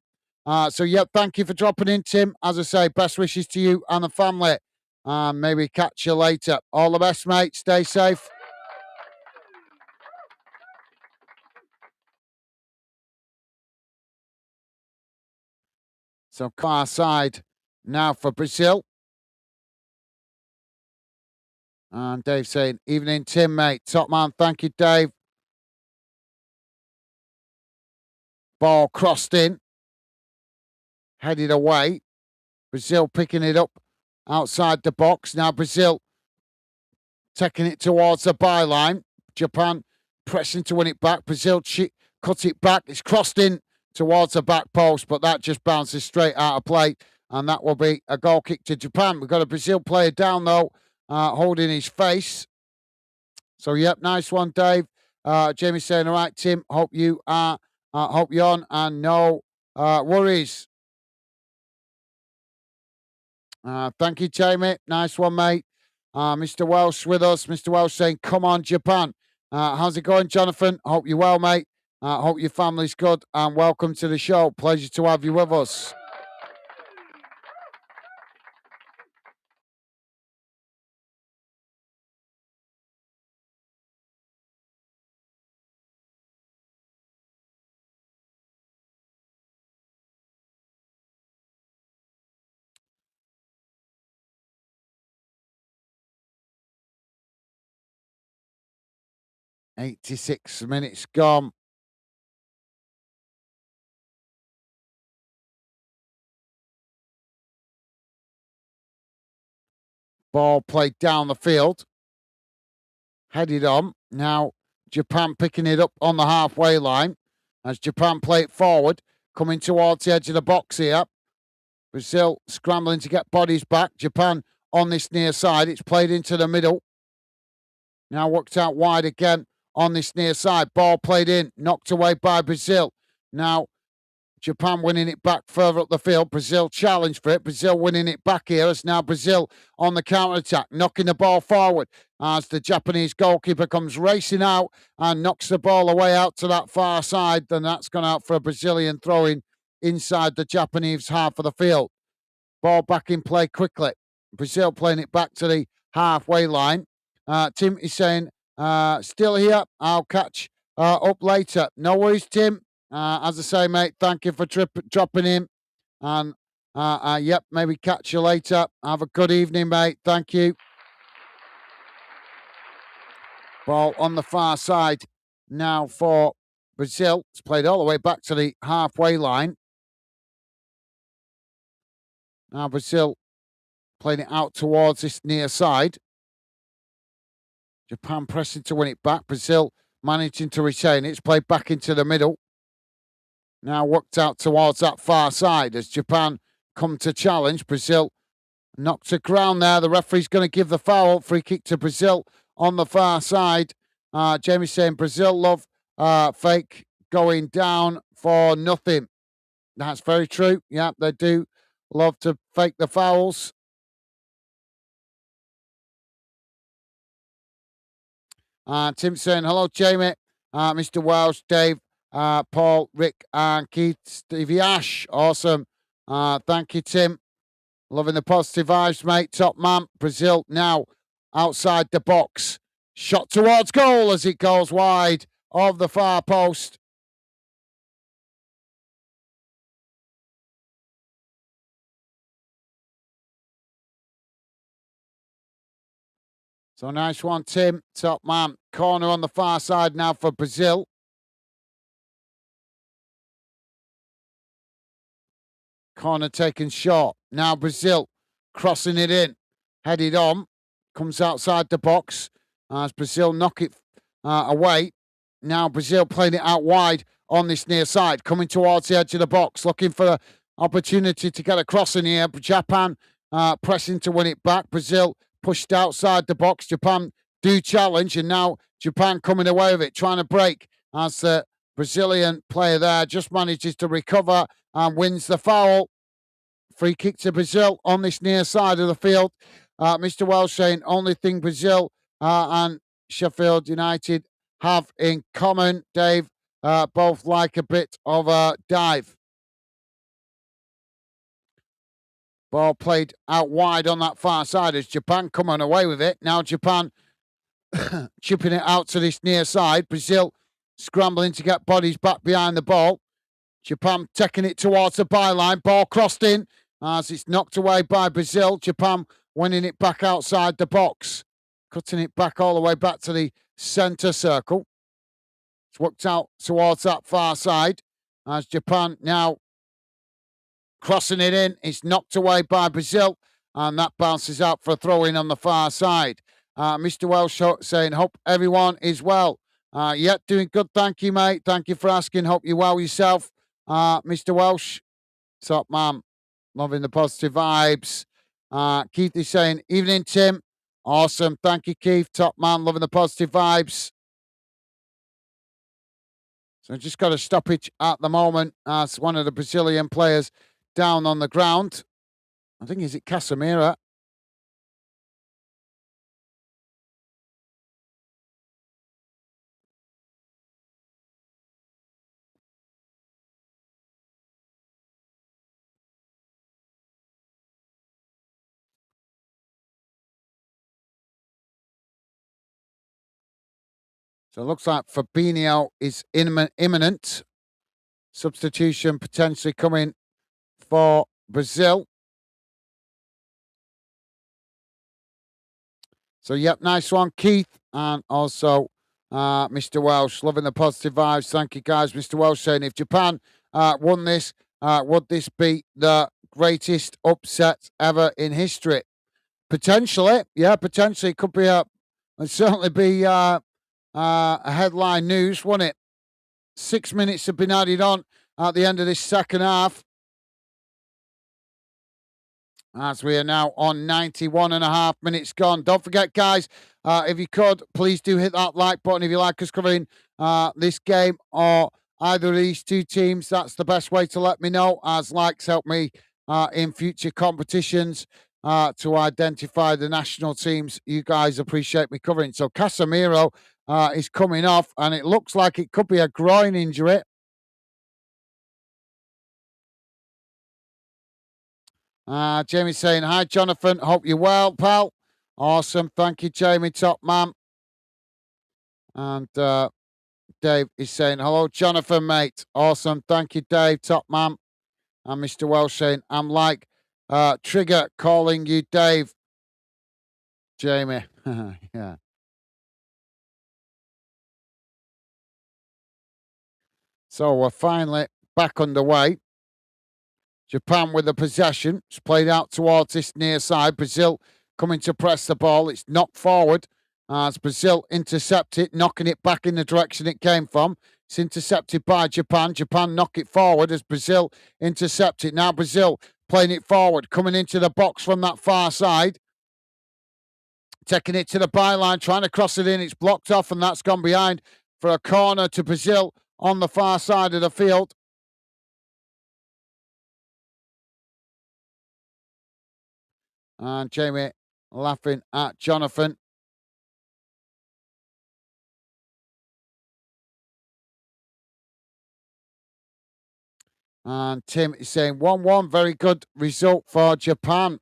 So, yep, thank you for dropping in, Tim. As I say, best wishes to you and the family. Maybe catch you later. All the best, mate. Stay safe. So, far side now for Brazil. And Dave saying, evening, Tim, mate. Top man. Thank you, Dave. Ball crossed in. Headed away. Brazil picking it up outside the box. Now Brazil taking it towards the byline. Japan pressing to win it back. Brazil cut it back. It's crossed in towards the back post, but that just bounces straight out of play. And that will be a goal kick to Japan. We've got a Brazil player down, though, holding his face. So, yep, nice one, Dave. Jamie saying, all right, Tim, hope you're on and no worries. Thank you, Jamie. Nice one, mate. Mr. Welsh with us. Mr. Welsh saying, come on, Japan. How's it going, Jonathan? Hope you're well, mate. Hope your family's good and welcome to the show. Pleasure to have you with us. '86 minutes gone. Ball played down the field. Headed on. Now Japan picking it up on the halfway line as Japan play it forward, coming towards the edge of the box here. Brazil scrambling to get bodies back. Japan on this near side. It's played into the middle. Now worked out wide again on this near side. Ball played in, knocked away by Brazil. Now Japan winning it back further up the field. Brazil challenged for it. Brazil winning it back here as now Brazil on the counter-attack, knocking the ball forward as the Japanese goalkeeper comes racing out and knocks the ball away out to that far side. Then that's gone out for a Brazilian throw-in inside the Japanese half of the field. Ball back in play quickly. Brazil playing it back to the halfway line. Tim is saying, still here. I'll catch up later. No worries, Tim. As I say, mate, thank you for dropping in. And yep, maybe catch you later. Have a good evening, mate. Thank you. Ball on the far side now for Brazil. It's played all the way back to the halfway line. Now Brazil playing it out towards this near side. Japan pressing to win it back. Brazil managing to retain it. It's played back into the middle. Now worked out towards that far side as Japan come to challenge. Brazil knocked to ground there. The referee's going to give the foul. Free kick to Brazil on the far side. Jamie's saying Brazil love fake going down for nothing. That's very true. Yeah, they do love to fake the fouls. Tim's saying, hello, Jamie, Mr. Welsh, Dave, Paul, Rick, and Keith, Stevie Ash. Awesome. Thank you, Tim. Loving the positive vibes, mate. Top man. Brazil now outside the box. Shot towards goal as it goes wide of the far post. So nice one, Tim. Top man. Corner on the far side now for Brazil. Corner taken short. Now Brazil crossing it in. Headed on. Comes outside the box. As Brazil knock it away. Now Brazil playing it out wide on this near side. Coming towards the edge of the box. Looking for an opportunity to get a cross in here. Japan pressing to win it back. Brazil pushed outside the box. Japan do challenge. And now Japan coming away with it. Trying to break as the Brazilian player there just manages to recover and wins the foul. Free kick to Brazil on this near side of the field. Mr. Welsh saying only thing Brazil and Sheffield United have in common, Dave, both like a bit of a dive. Ball played out wide on that far side as Japan coming away with it. Now Japan chipping it out to this near side. Brazil scrambling to get bodies back behind the ball. Japan taking it towards the byline. Ball crossed in as it's knocked away by Brazil. Japan winning it back outside the box. Cutting it back all the way back to the centre circle. It's worked out towards that far side as Japan now crossing it in. It's knocked away by Brazil and that bounces out for a throw-in on the far side. Mr. Welsh saying, hope everyone is well. Yeah, doing good. Thank you, mate. Thank you for asking. Hope you're well yourself. Mr. Welsh, top man. Loving the positive vibes. Keith is saying, evening, Tim. Awesome. Thank you, Keith. Top man. Loving the positive vibes. So just got a stoppage at the moment as one of the Brazilian players down on the ground. I think, is it Casemiro? So it looks like Fabinho is imminent. Substitution potentially coming for Brazil. So, yep, nice one, Keith. And also Mr. Welsh, loving the positive vibes. Thank you, guys. Mr. Welsh saying, if Japan won this, would this be the greatest upset ever in history? Potentially. Yeah, potentially. It could be it'd certainly be a headline news, wouldn't it? 6 minutes have been added on at the end of this second half, as we are now on 91 and a half minutes gone. Don't forget, guys, if you could, please do hit that like button if you like us covering this game or either of these two teams. That's the best way to let me know, as likes help me in future competitions to identify the national teams you guys appreciate me covering. So Casemiro is coming off, and it looks like it could be a groin injury. Jamie's saying, hi, Jonathan. Hope you're well, pal. Awesome. Thank you, Jamie. Top man. And Dave is saying, hello, Jonathan, mate. Awesome. Thank you, Dave. Top man. And Mr. Welsh saying, I'm like Trigger calling you Dave. Jamie. Yeah. So we're finally back underway. Japan with the possession. It's played out towards this near side. Brazil coming to press the ball. It's knocked forward as Brazil intercept it, knocking it back in the direction it came from. It's intercepted by Japan. Japan knock it forward as Brazil intercept it. Now Brazil playing it forward, coming into the box from that far side. Taking it to the byline, trying to cross it in. It's blocked off, and that's gone behind for a corner to Brazil on the far side of the field. And Jamie laughing at Jonathan. And Tim is saying 1-1, very good result for Japan.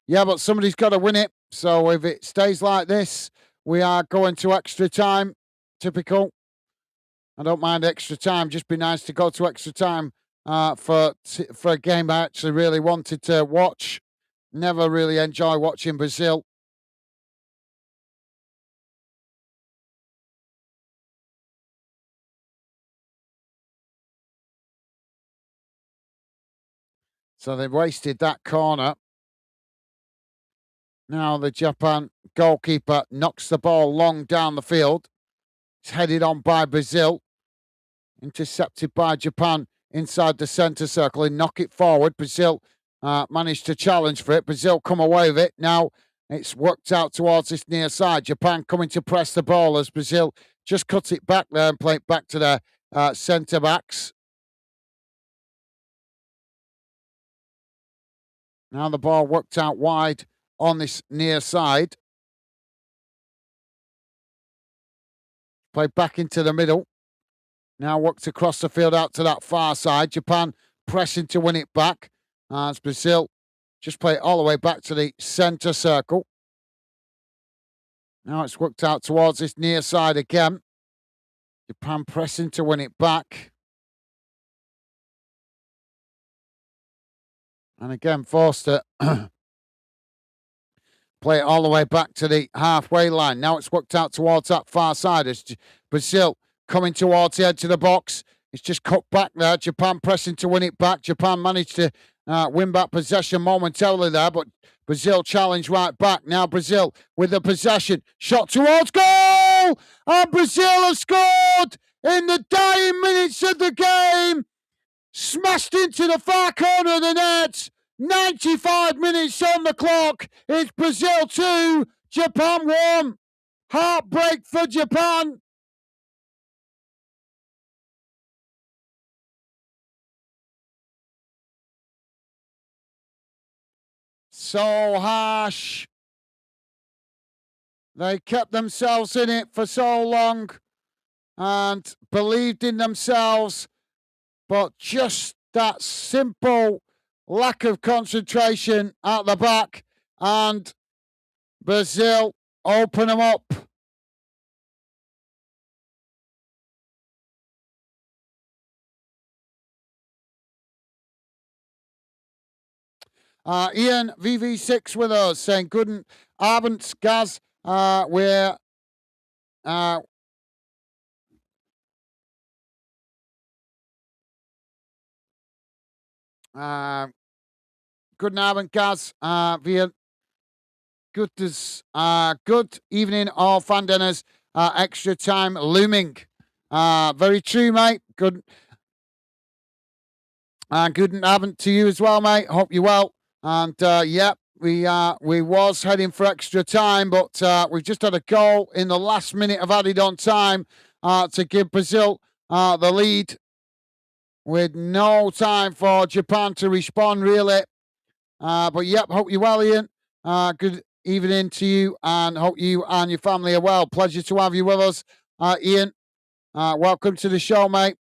Yeah, but somebody's got to win it. So if it stays like this, we are going to extra time. Typical. I don't mind extra time. Just be nice to go to extra time for a game I actually really wanted to watch. Never really enjoy watching Brazil. So they've wasted that corner. Now the Japan goalkeeper knocks the ball long down the field. It's headed on by Brazil. Intercepted by Japan inside the centre circle and knock it forward. Brazil managed to challenge for it. Brazil come away with it. Now it's worked out towards this near side. Japan coming to press the ball as Brazil just cut it back there and play it back to their centre backs. Now the ball worked out wide on this near side. Played back into the middle. Now worked across the field out to that far side. Japan pressing to win it back. As Brazil just play it all the way back to the centre circle. Now it's worked out towards this near side again. Japan pressing to win it back. And again, forced to play it all the way back to the halfway line. Now it's worked out towards that far side as Brazil coming towards the edge of the box. It's just cut back there. Japan pressing to win it back. Japan managed to win back possession momentarily there, but Brazil challenged right back. Now Brazil with the possession. Shot towards goal! And Brazil have scored in the dying minutes of the game. Smashed into the far corner of the net. 95 minutes on the clock. It's Brazil 2, Japan 1. Heartbreak for Japan. So harsh. They kept themselves in it for so long and believed in themselves, but just that simple lack of concentration at the back, and Brazil open them up. Ian VV6 with us saying, "Good Abend, Gaz. We're good Abend, Gaz. Wir good evening, all fan dinners. Extra time looming. Very true, mate. Good. Good Abend to you as well, mate. Hope you're well. And yeah, we was heading for extra time, but we've just had a goal in the last minute of added on time to give Brazil the lead, with no time for Japan to respond, really. But yep, hope you're well, Ian. Good evening to you, and hope you and your family are well. Pleasure to have you with us, Ian. Welcome to the show, mate.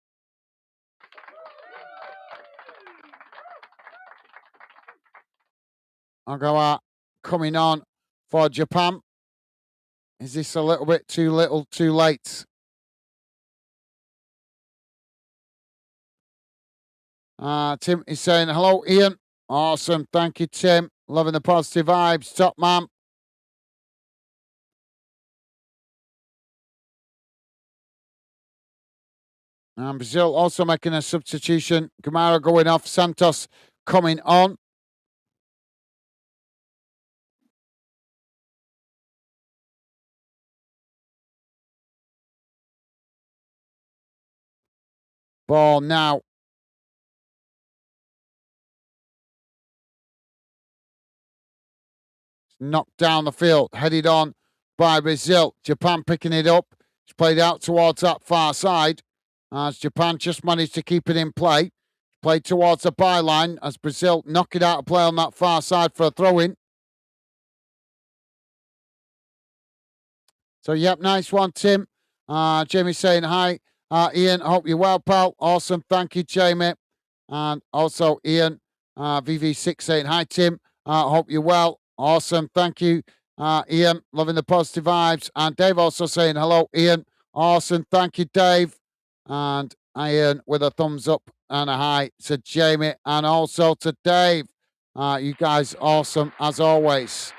I'll go coming on for Japan. Is this a little bit too little, too late? Tim is saying, "Hello, Ian. Awesome. Thank you, Tim. Loving the positive vibes. Top man." And Brazil also making a substitution. Gamara going off. Santos coming on. Ball now. Knocked down the field. Headed on by Brazil. Japan picking it up. It's played out towards that far side, as Japan just managed to keep it in play. Played towards the byline as Brazil knock it out of play on that far side for a throw-in. So, yep, nice one, Tim. Jamie saying, "Hi, Ian. Hope you're well, pal." Awesome. Thank you, Jamie. And also, Ian, VV6 saying, "Hi, Tim. Hope you're well." Awesome. Thank you, Ian. Loving the positive vibes. And Dave also saying, "Hello, Ian." Awesome. Thank you, Dave. And Ian with a thumbs up and a hi to Jamie and also to Dave. You guys awesome as always.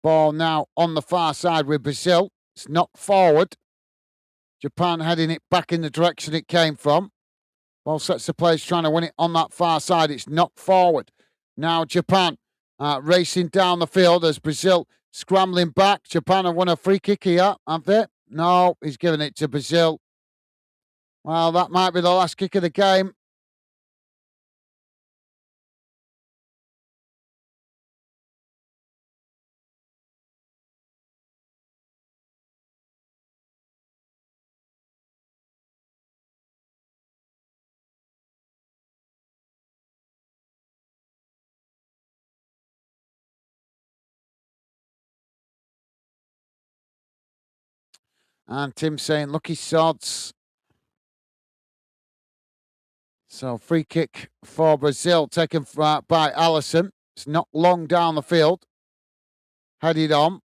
Ball now on the far side with Brazil. It's knocked forward. Japan heading it back in the direction it came from. Ball sets the players trying to win it on that far side. It's knocked forward. Now Japan racing down the field as Brazil scrambling back. Japan have won a free kick here, have they? No, he's giving it to Brazil. Well, that might be the last kick of the game. And Tim saying, "Lucky sods." So free kick for Brazil taken by Allison. It's not long down the field. Headed on.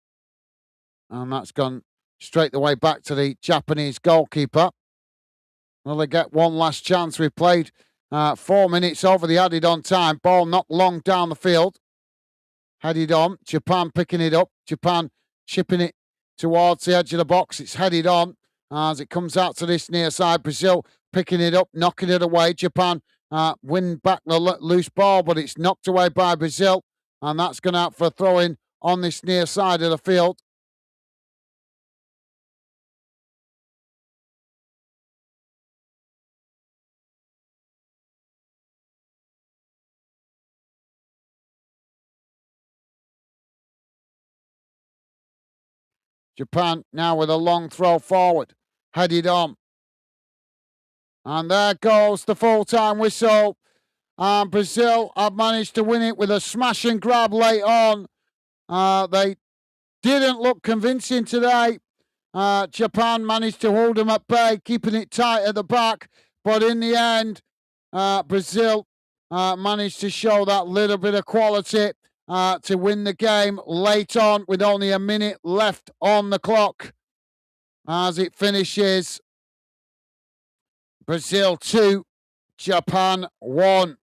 And that's gone straight the way back to the Japanese goalkeeper. Will they get one last chance? We've played 4 minutes over the added on time. Ball not long down the field. Headed on. Japan picking it up. Japan chipping it towards the edge of the box. It's headed on as it comes out to this near side. Brazil picking it up, knocking it away. Japan win back the loose ball, but it's knocked away by Brazil. And that's gone out for a throw-in on this near side of the field. Japan now with a long throw forward. Headed on. And there goes the full-time whistle. And Brazil have managed to win it with a smash and grab late on. They didn't look convincing today. Japan managed to hold them at bay, keeping it tight at the back. But in the end, Brazil managed to show that little bit of quality to win the game late on with only a minute left on the clock. As it finishes, Brazil 2, Japan 1.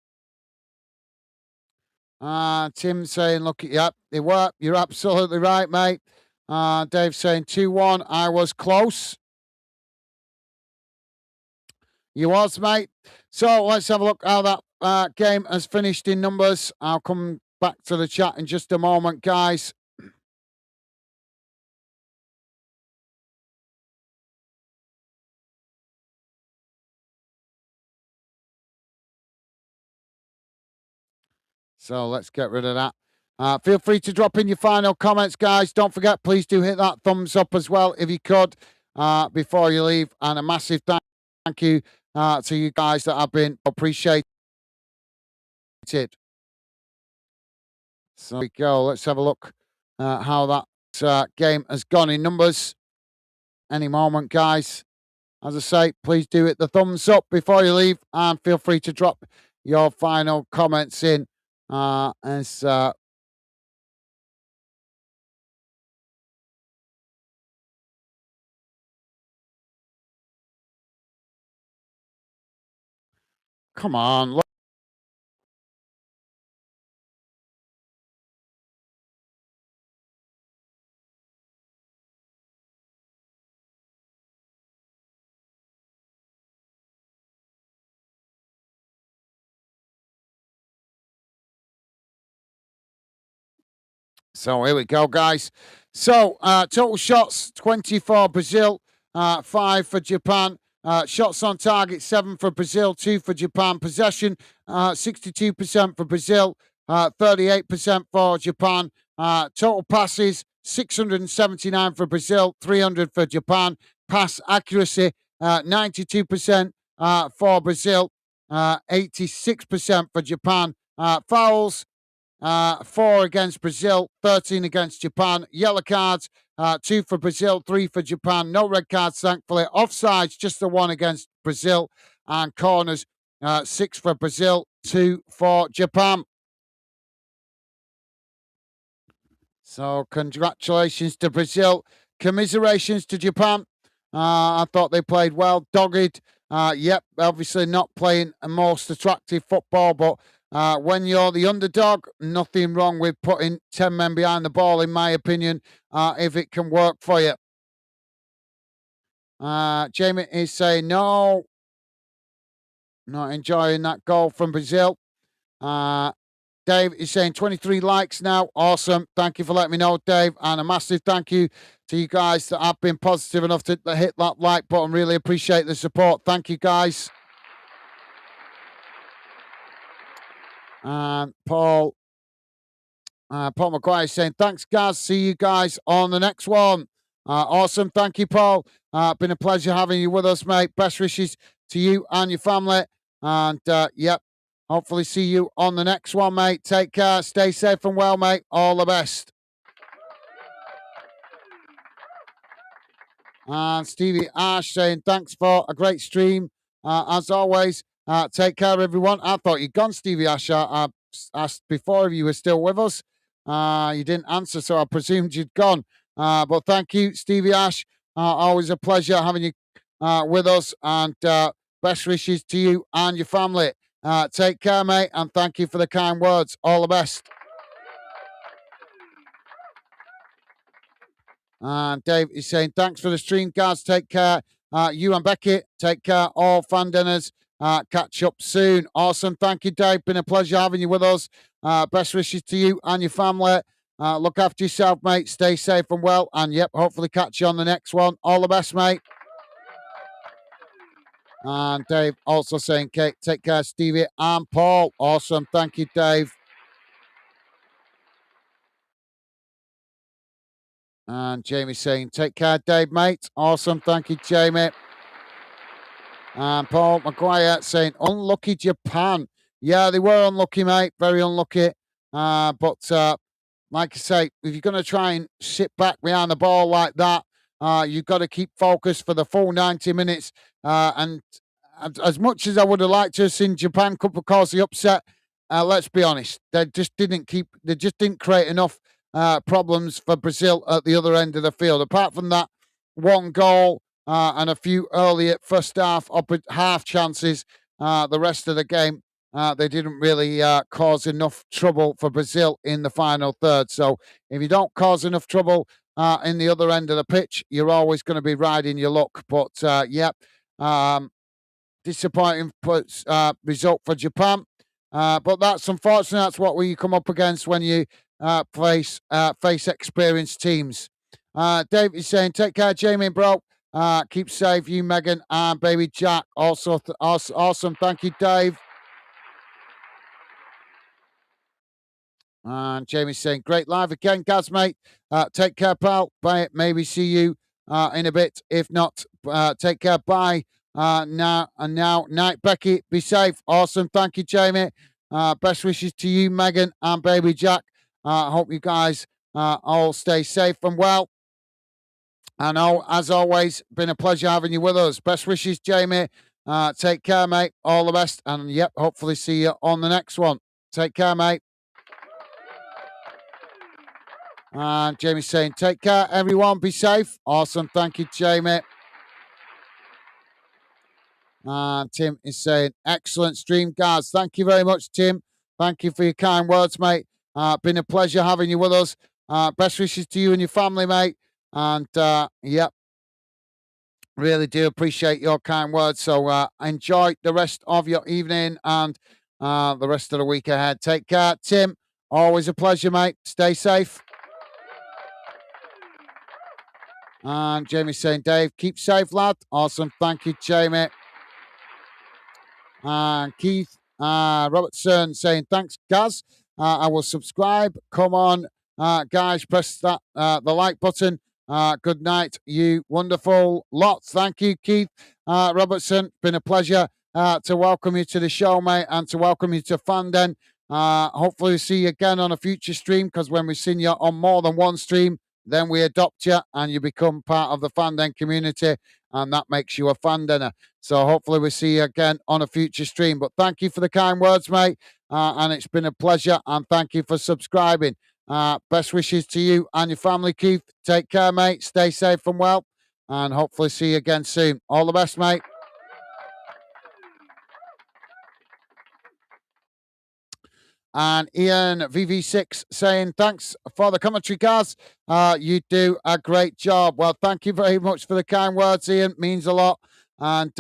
Tim saying, look at you. They were. You're absolutely right, mate. Dave saying 2-1. I was close. You was, mate. So let's have a look how that game has finished in numbers. I'll come back to the chat in just a moment, guys. So let's get rid of that. Feel free to drop in your final comments, guys. Don't forget, please do hit that thumbs up as well if you could before you leave. And a massive thank you to you guys that have been appreciated. So there we go. Let's have a look how that game has gone in numbers. Any moment, guys. As I say, please do hit the thumbs up before you leave and feel free to drop your final comments in as come on. Look. So here we go, guys. So total shots 24 Brazil, 5 for Japan. Shots on target 7 for Brazil, 2 for Japan. Possession 62% for Brazil, 38% for Japan. Total passes 679 for Brazil, 300 for Japan. Pass accuracy 92% for Brazil, 86% for Japan. Fouls 4 against Brazil, 13 against Japan. Yellow cards, 2 for Brazil, 3 for Japan. No red cards, thankfully. Offsides, just the 1 against Brazil. And corners, 6 for Brazil, 2 for Japan. So congratulations to Brazil. Commiserations to Japan. I thought they played well. Dogged. Yep, obviously not playing a most attractive football, but when you're the underdog, nothing wrong with putting 10 men behind the ball, in my opinion, if it can work for you. Jamie is saying, no, not enjoying that goal from Brazil. Dave is saying 23 likes now. Awesome. Thank you for letting me know, Dave. And a massive thank you to you guys that have been positive enough to hit that like button. Really appreciate the support. Thank you, guys. And Paul McGuire is saying, thanks, guys. See you guys on the next one. Awesome. Thank you, Paul. Been a pleasure having you with us, mate. Best wishes to you and your family. And, yep, hopefully see you on the next one, mate. Take care. Stay safe and well, mate. All the best. And Stevie Ash saying, thanks for a great stream. As always, take care, everyone. I thought you'd gone, Stevie Ash. I asked before if you were still with us. You didn't answer, so I presumed you'd gone. But thank you, Stevie Ash. Always a pleasure having you with us. And best wishes to you and your family. Take care, mate. And thank you for the kind words. All the best. And Dave is saying, thanks for the stream, guys. Take care. You and Becky, take care. All fan dinners. Catch up soon. Awesome. Thank you, Dave. Been a pleasure having you with us. Best wishes to you and your family. Look after yourself, mate. Stay safe and well. And yep, hopefully catch you on the next one. All the best, mate. And Dave also saying, Kate, take care, Stevie and Paul. Awesome. Thank you, Dave. And Jamie saying, take care, Dave, mate. Awesome. Thank you, Jamie. And Paul McGuire saying, unlucky Japan. Yeah, they were unlucky, mate. Very unlucky. But like I say, if you're going to try and sit back behind the ball like that, You've got to keep focused for the full 90 minutes. And as much as I would have liked to have seen Japan Cup cause the upset, let's be honest, they just didn't create enough problems for Brazil at the other end of the field. Apart from that one goal and a few early first half chances, the rest of the game, they didn't really cause enough trouble for Brazil in the final third. So if you don't cause enough trouble in the other end of the pitch, you're always going to be riding your luck. But um, disappointing result for Japan. But that's unfortunate. That's what we come up against when you face experienced teams. Dave is saying, take care, Jamie, bro. Keep safe, you, Megan, and baby Jack. Also, awesome. Thank you, Dave. And Jamie's saying, great live again, Gaz, mate. Take care, pal. Bye. Maybe see you in a bit. If not, take care. Bye. Now, night, Becky. Be safe. Awesome. Thank you, Jamie. Best wishes to you, Megan, and baby Jack. Hope you guys all stay safe and well. And as always, been a pleasure having you with us. Best wishes, Jamie. Take care, mate. All the best. And yep, hopefully see you on the next one. Take care, mate. And Jamie's saying, take care, everyone. Be safe. Awesome. Thank you, Jamie. And Tim is saying, excellent stream, guys. Thank you very much, Tim. Thank you for your kind words, mate. Been a pleasure having you with us. Best wishes to you and your family, mate. And yep, really do appreciate your kind words. So enjoy the rest of your evening and the rest of the week ahead. Take care, Tim. Always a pleasure, mate. Stay safe. And Jamie's saying, Dave, keep safe, lad. Awesome. Thank you, Jamie. And Keith Robertson saying, thanks, Gaz. I will subscribe. Come on, guys, press that the like button. Good night, you wonderful lot. Thank you, Keith Robertson. Been a pleasure to welcome you to the show, mate, and to welcome you to Fanden. Hopefully, we'll see you again on a future stream, because when we've seen you on more than one stream, then we adopt you and you become part of the Fanden community, and that makes you a Fandener. So hopefully we'll see you again on a future stream. But thank you for the kind words, mate. And it's been a pleasure. And thank you for subscribing. Best wishes to you and your family, Keith. Take care, mate. Stay safe and well. And hopefully see you again soon. All the best, mate. And Ian VV6 saying, thanks for the commentary, guys. You do a great job. Well, thank you very much for the kind words, Ian. Means a lot. And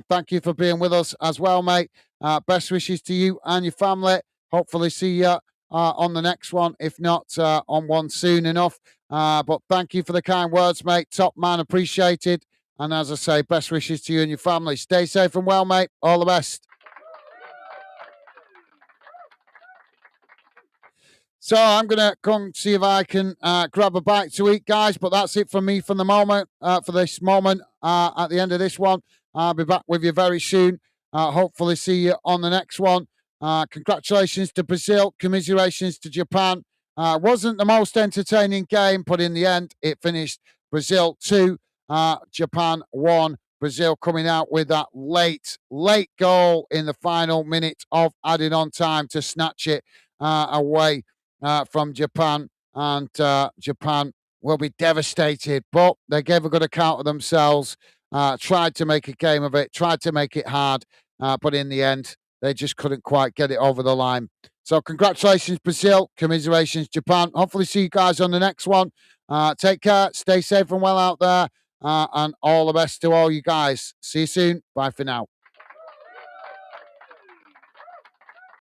thank you for being with us as well, mate. Best wishes to you and your family. Hopefully see you on the next one, if not on one soon enough. But thank you for the kind words, mate. Top man, appreciated. And as I say, best wishes to you and your family. Stay safe and well, mate. All the best. So I'm going to come see if I can grab a bite to eat, guys. But that's it from me for the moment, for this moment. At the end of this one, I'll be back with you very soon. Hopefully see you on the next one. Congratulations to Brazil. Commiserations to Japan. Wasn't the most entertaining game, but in the end, it finished Brazil 2, Japan 1. Brazil coming out with that late goal in the final minute of adding on time to snatch it away from Japan, and Japan will be devastated. But they gave a good account of themselves, tried to make a game of it, tried to make it hard, but in the end, they just couldn't quite get it over the line. So congratulations, Brazil. Commiserations, Japan. Hopefully see you guys on the next one. Take care. Stay safe and well out there. And all the best to all you guys. See you soon. Bye for now.